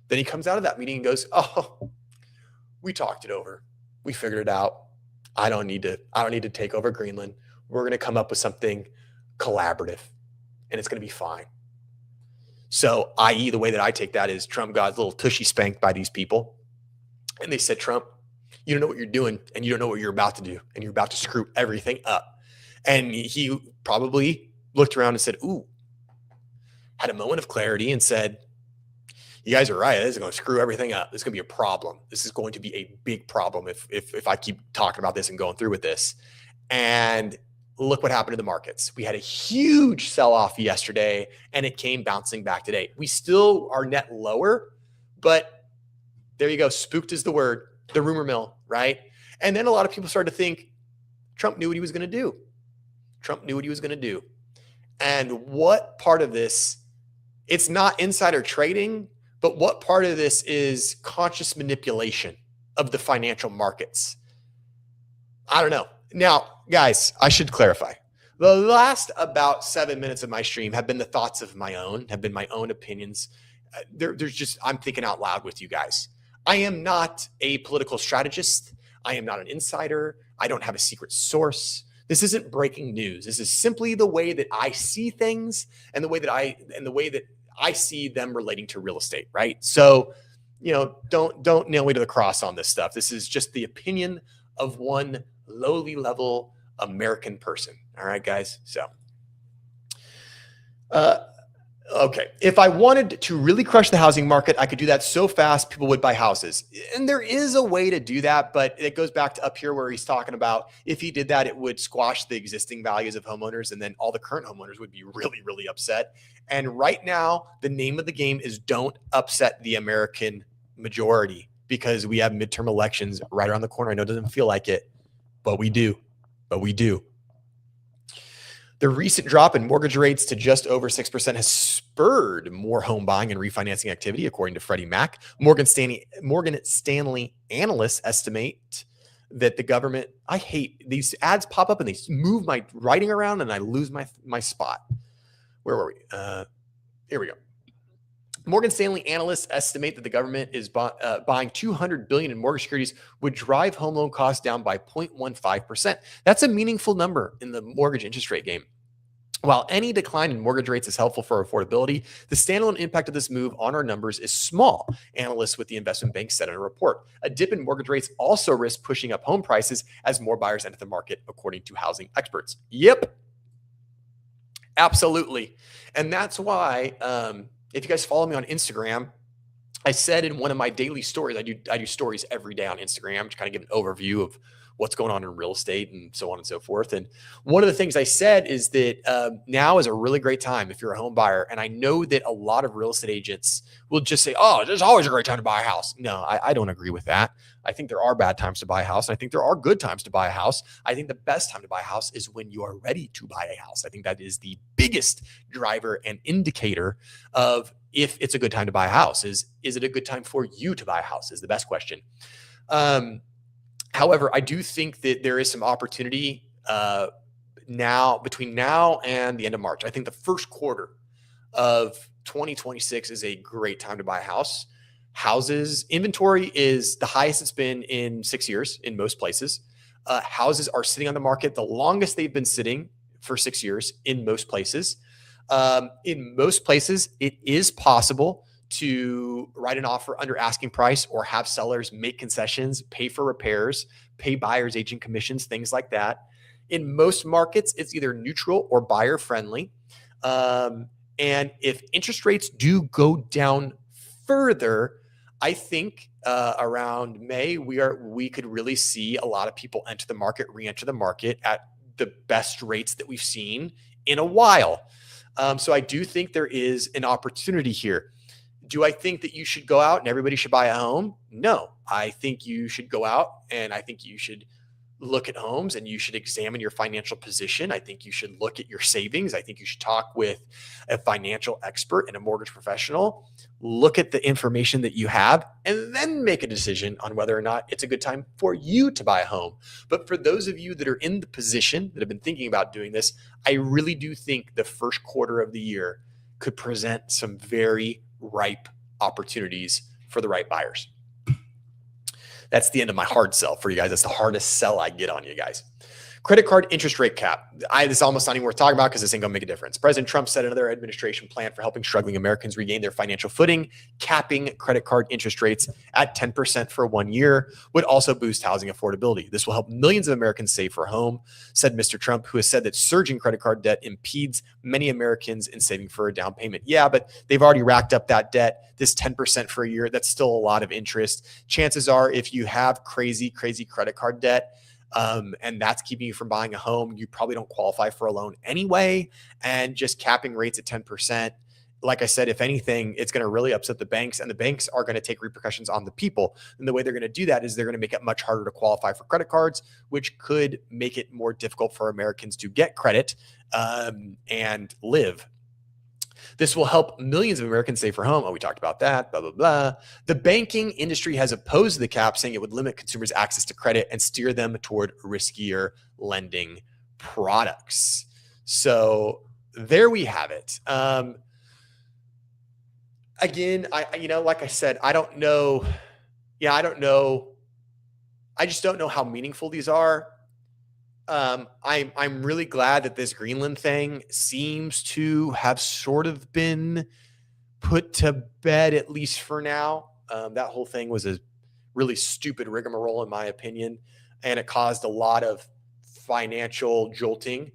Then he comes out of that meeting and goes, oh, we talked it over. We figured it out. I don't need to take over Greenland. We're going to come up with something collaborative, and it's going to be fine. So, i.e., the way that I take that is Trump got a little tushy spanked by these people. And they said, Trump, you don't know what you're doing, and you don't know what you're about to do, and you're about to screw everything up. And he probably looked around and said, ooh, had a moment of clarity and said, you guys are right. This is going to screw everything up. This is going to be a problem. This is going to be a big problem if I keep talking about this and going through with this. And look what happened to the markets. We had a huge sell-off yesterday, and it came bouncing back today. We still are net lower, but there you go. Spooked is the word, the rumor mill, right? And then a lot of people started to think Trump knew what he was going to do. Trump knew what he was going to do. And what part of this, it's not insider trading, but what part of this is conscious manipulation of the financial markets? I don't know. Now, guys, I should clarify. The last about 7 minutes of my stream have been the thoughts of my own, have been my own opinions. I'm thinking out loud with you guys. I am not a political strategist. I am not an insider. I don't have a secret source. This isn't breaking news. This is simply the way that I see things and the way that I see them relating to real estate, right? So, don't nail me to the cross on this stuff. This is just the opinion of one lowly level American person. All right, guys. So, okay. If I wanted to really crush the housing market, I could do that so fast people would buy houses. And there is a way to do that, but it goes back to up here where he's talking about if he did that, it would squash the existing values of homeowners, and then all the current homeowners would be really, really upset. And right now, the name of the game is don't upset the American majority, because we have midterm elections right around the corner. I know it doesn't feel like it, but we do. The recent drop in mortgage rates to just over 6% has spurred more home buying and refinancing activity, according to Freddie Mac. Morgan Stanley analysts estimate that the government, I hate these ads pop up and they move my writing around and I lose my spot. Where were we? Here we go. Morgan Stanley analysts estimate that the government is buying $200 billion in mortgage securities would drive home loan costs down by 0.15%. That's a meaningful number in the mortgage interest rate game. While any decline in mortgage rates is helpful for affordability, the standalone impact of this move on our numbers is small, analysts with the investment bank said in a report. A dip in mortgage rates also risks pushing up home prices as more buyers enter the market, according to housing experts. Yep, absolutely. And that's why, if you guys follow me on Instagram, I said in one of my daily stories, I do stories every day on Instagram to kind of give an overview of what's going on in real estate and so on and so forth. And one of the things I said is that now is a really great time if you're a home buyer. And I know that a lot of real estate agents will just say, oh, there's always a great time to buy a house. No, I don't agree with that. I think there are bad times to buy a house. I think there are good times to buy a house. I think the best time to buy a house is when you are ready to buy a house. I think that is the biggest driver and indicator of if it's a good time to buy a house. Is it a good time for you to buy a house is the best question. However, I do think that there is some opportunity between now and the end of March. I think the first quarter of 2026 is a great time to buy a house. Houses inventory is the highest it's been in 6 years in most places. Houses are sitting on the market the longest they've been sitting for 6 years in most places. In most places, it is possible to write an offer under asking price or have sellers make concessions, pay for repairs, pay buyers agent commissions, things like that. In most markets, it's either neutral or buyer friendly. And if interest rates do go down further, I think around May, we could really see a lot of people re-enter the market at the best rates that we've seen in a while. So I do think there is an opportunity here. Do I think that you should go out and everybody should buy a home? No, I think you should go out and I think you should look at homes and you should examine your financial position. I think you should look at your savings. I think you should talk with a financial expert and a mortgage professional. Look at the information that you have and then make a decision on whether or not it's a good time for you to buy a home. But for those of you that are in the position that have been thinking about doing this, I really do think the first quarter of the year could present some very ripe opportunities for the right buyers. That's the end of my hard sell for you guys. That's the hardest sell I get on you guys. Credit card interest rate cap. This is almost not even worth talking about because this ain't going to make a difference. President Trump said another administration plan for helping struggling Americans regain their financial footing, capping credit card interest rates at 10% for 1 year, would also boost housing affordability. This will help millions of Americans save for a home, said Mr. Trump, who has said that surging credit card debt impedes many Americans in saving for a down payment. Yeah, but they've already racked up that debt. This 10% for a year, that's still a lot of interest. Chances are, if you have crazy credit card debt, and that's keeping you from buying a home, you probably don't qualify for a loan anyway. And just capping rates at 10%, like I said, if anything, it's going to really upset the banks, and the banks are going to take repercussions on the people. And the way they're going to do that is they're going to make it much harder to qualify for credit cards, which could make it more difficult for Americans to get credit and live. This will help millions of Americans save for home. Oh, we talked about that, blah, blah, blah. The banking industry has opposed the cap, saying it would limit consumers' access to credit and steer them toward riskier lending products. So there we have it. Again, like I said, I don't know. Yeah, I don't know. I just don't know how meaningful these are. I'm really glad that this Greenland thing seems to have sort of been put to bed, at least for now. That whole thing was a really stupid rigmarole, in my opinion, and it caused a lot of financial jolting.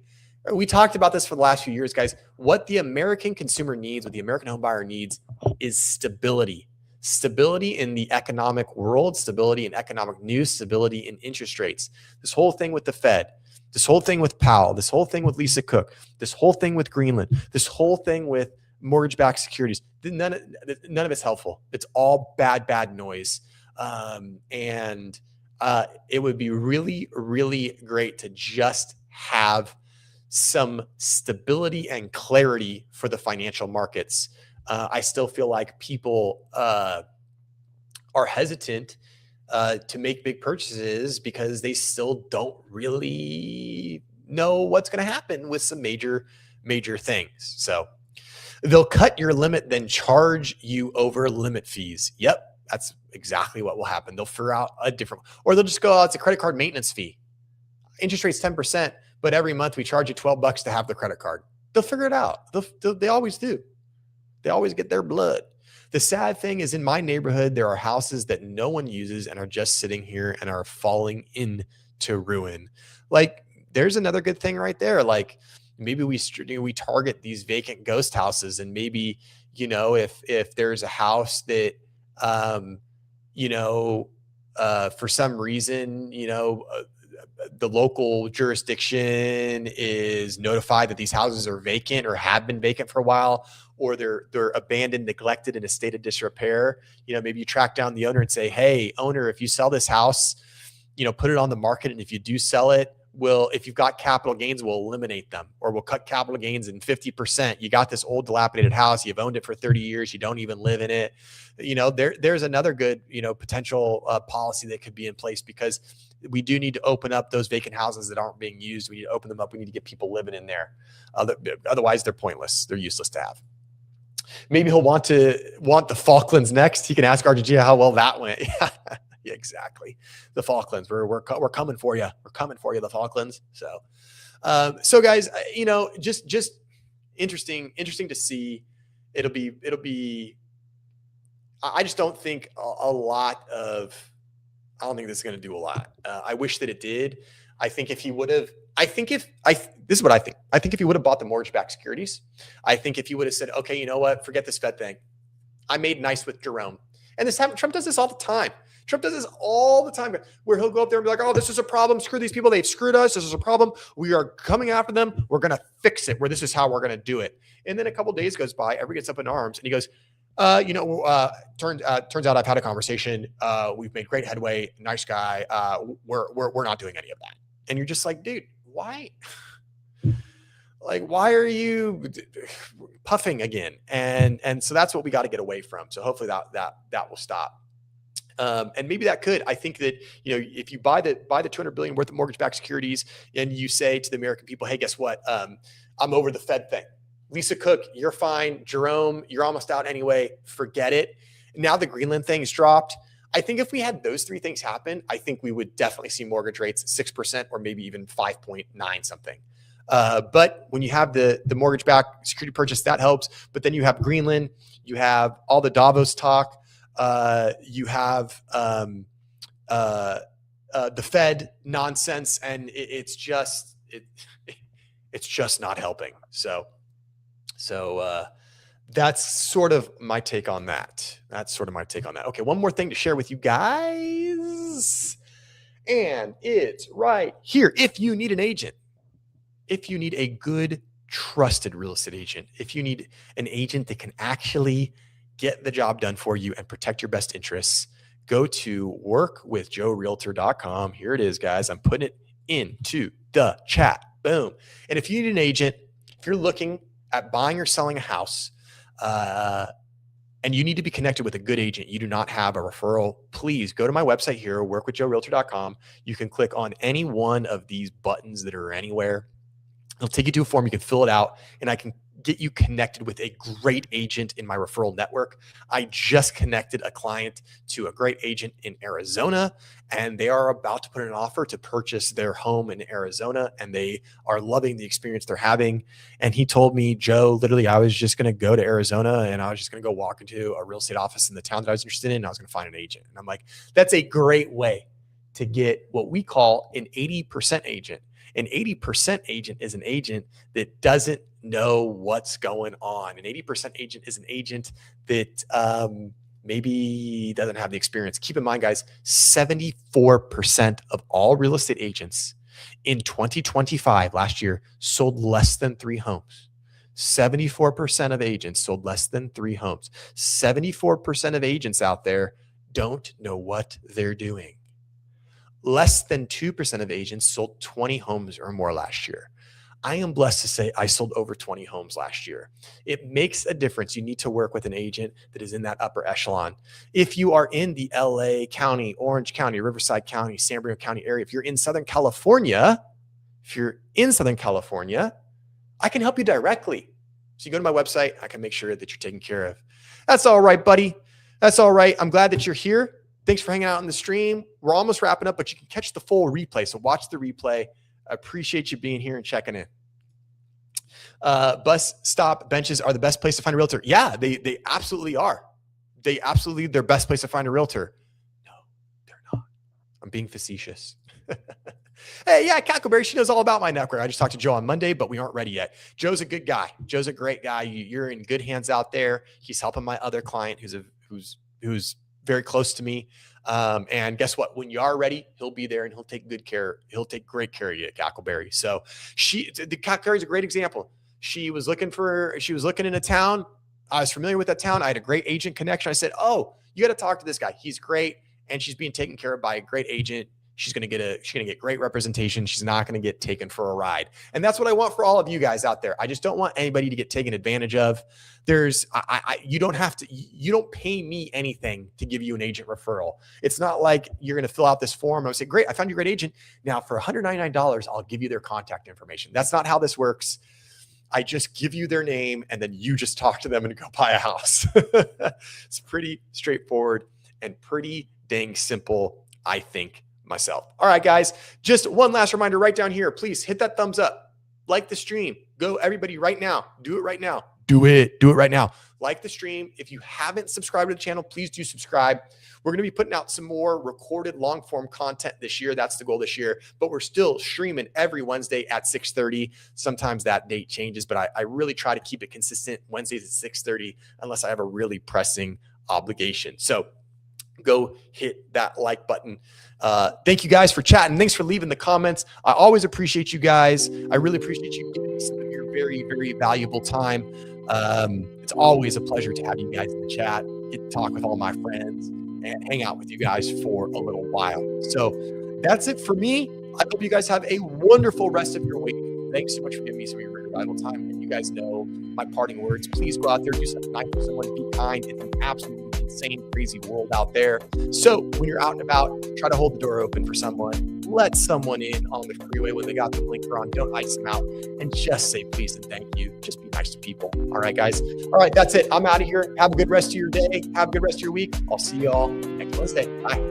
We talked about this for the last few years, guys. What the American consumer needs, what the American home buyer needs, is stability. Stability in the economic world, stability in economic news, stability in interest rates. This whole thing with the Fed, this whole thing with Powell, this whole thing with Lisa Cook, this whole thing with Greenland, this whole thing with mortgage-backed securities, none of it's helpful. It's all bad noise. And it would be really, really great to just have some stability and clarity for the financial markets. I still feel like people are hesitant to make big purchases because they still don't really know what's going to happen with some major things. So they'll cut your limit, then charge you over limit fees. Yep, that's exactly what will happen. They'll figure out a different, or they'll just go, oh, it's a credit card maintenance fee. Interest rate's 10%, but every month we charge you $12 to have the credit card. They'll figure it out. They always do. They always get their blood. The sad thing is, in my neighborhood, there are houses that no one uses and are just sitting here and are falling into ruin. Like, there's another good thing right there. Like, maybe we target these vacant ghost houses, and maybe, if there's a house that, for some reason, the local jurisdiction is notified that these houses are vacant or have been vacant for a while, or they're abandoned, neglected, in a state of disrepair. Maybe you track down the owner and say, hey, owner, if you sell this house, put it on the market. And if you do sell it, if you've got capital gains, we'll eliminate them, or we'll cut capital gains in 50%. You got this old dilapidated house. You've owned it for 30 years. You don't even live in it. There's another good, potential policy that could be in place, because we do need to open up those vacant houses that aren't being used. We need to open them up. We need to get people living in there. Otherwise, they're pointless. They're useless to have. Maybe he'll want the Falklands next. He can ask Argentina how well that went. Yeah, exactly. The Falklands. We're coming for you. We're coming for you, the Falklands. So guys, just interesting to see. It'll be. I just don't think a lot of. I don't think this is going to do a lot. I wish that it did. I think if he would have, this is what I think. I think if he would have bought the mortgage-backed securities, I think if he would have said, okay, you know what, forget this Fed thing. I made nice with Jerome. And Trump does this all the time. Trump does this all the time, where he'll go up there and be like, oh, this is a problem. Screw these people. They've screwed us. This is a problem. We are coming after them. We're going to fix it, where this is how we're going to do it. And then a couple of days goes by, everybody gets up in arms, and he goes, Turns out I've had a conversation. We've made great headway. Nice guy. We're not doing any of that. And you're just like, dude, why? Like, why are you puffing again? And so that's what we got to get away from. So hopefully that will stop. And maybe that could. I think that, if you buy the 200 billion worth of mortgage-backed securities and you say to the American people, hey, guess what? I'm over the Fed thing. Lisa Cook, you're fine. Jerome, you're almost out anyway. Forget it. Now the Greenland thing is dropped. I think if we had those three things happen, I think we would definitely see mortgage rates 6% or maybe even 5.9 something. But when you have the mortgage-backed security purchase, that helps. But then you have Greenland, you have all the Davos talk, you have the Fed nonsense, and it's just not helping. So that's sort of my take on that. Okay, one more thing to share with you guys, and it's right here. If you need an agent, if you need a good, trusted real estate agent, if you need an agent that can actually get the job done for you and protect your best interests, go to workwithjoerealtor.com. Here it is, guys. I'm putting it into the chat. Boom. And if you need an agent, if you're looking at buying or selling a house, and you need to be connected with a good agent, you do not have a referral, please go to my website here, workwithjoerealtor.com. You can click on any one of these buttons that are anywhere. It'll take you to a form. You can fill it out, and I can get you connected with a great agent in my referral network. I just connected a client to a great agent in Arizona, and they are about to put in an offer to purchase their home in Arizona, and they are loving the experience they're having. And he told me, Joe, literally, I was just going to go to Arizona, and I was just going to go walk into a real estate office in the town that I was interested in, and I was going to find an agent. And I'm like, that's a great way to get what we call an 80% agent. An 80% agent is an agent that doesn't know what's going on. An 80% agent is an agent that maybe doesn't have the experience. Keep in mind, guys, 74% of all real estate agents in 2025, last year, sold less than 3 homes. 74% of agents sold less than 3 homes. 74% of agents out there don't know what they're doing. Less than 2% of agents sold 20 homes or more last year. I am blessed to say I sold over 20 homes last year. It makes a difference. You need to work with an agent that is in that upper echelon. If you are in the LA County, Orange County, Riverside County, San Bernardino County area, if you're in Southern California, I can help you directly. So you go to my website, I can make sure that you're taken care of. That's all right, buddy. That's all right. I'm glad that you're here. Thanks for hanging out on the stream. We're almost wrapping up, but you can catch the full replay. So watch the replay. I appreciate you being here and checking in. Bus stop benches are the best place to find a realtor. Yeah, they absolutely are. They're best place to find a realtor. No, they're not. I'm being facetious. Hey, yeah, Cackleberry, she knows all about my network. I just talked to Joe on Monday, but we aren't ready yet. Joe's a good guy. Joe's a great guy. You're in good hands out there. He's helping my other client who's very close to me. And guess what? When you are ready, he'll be there and he'll take good care. He'll take great care of you at Cackleberry. So the Cackleberry is a great example. She was looking in a town. I was familiar with that town. I had a great agent connection. I said, oh, you got to talk to this guy. He's great. And she's being taken care of by a great agent. She's going to get great representation. She's not going to get taken for a ride. And that's what I want for all of you guys out there. I just don't want anybody to get taken advantage of. You don't pay me anything to give you an agent referral. It's not like you're going to fill out this form. I would say, great, I found you a great agent. Now for $199, I'll give you their contact information. That's not how this works. I just give you their name and then you just talk to them and go buy a house. It's pretty straightforward and pretty dang simple, I think, myself. All right, guys, just one last reminder right down here. Please hit that thumbs up, like the stream. Go everybody right now. Do it right now. Do it right now. Like the stream. If you haven't subscribed to the channel, please do subscribe. We're going to be putting out some more recorded long form content this year. That's the goal this year, but we're still streaming every Wednesday at 6:30. Sometimes that date changes, but I really try to keep it consistent. Wednesdays at 6:30, unless I have a really pressing obligation. So go hit that like button. Thank you guys for chatting. Thanks for leaving the comments. I always appreciate you guys. I really appreciate you giving me some of your very, very valuable time. It's always a pleasure to have you guys in the chat, get to talk with all my friends, and hang out with you guys for a little while. So that's it for me. I hope you guys have a wonderful rest of your week. Thanks so much for giving me some of your revival time. And you guys know my parting words. Please go out there, do something nice for someone, be kind. It's an absolutely insane, crazy world out there. So when you're out and about, try to hold the door open for someone. Let someone in on the freeway when they got the blinker on. Don't ice them out. And just say please and thank you. Just be nice to people. All right, guys. All right, that's it. I'm out of here. Have a good rest of your day. Have a good rest of your week. I'll see you all next Wednesday. Bye.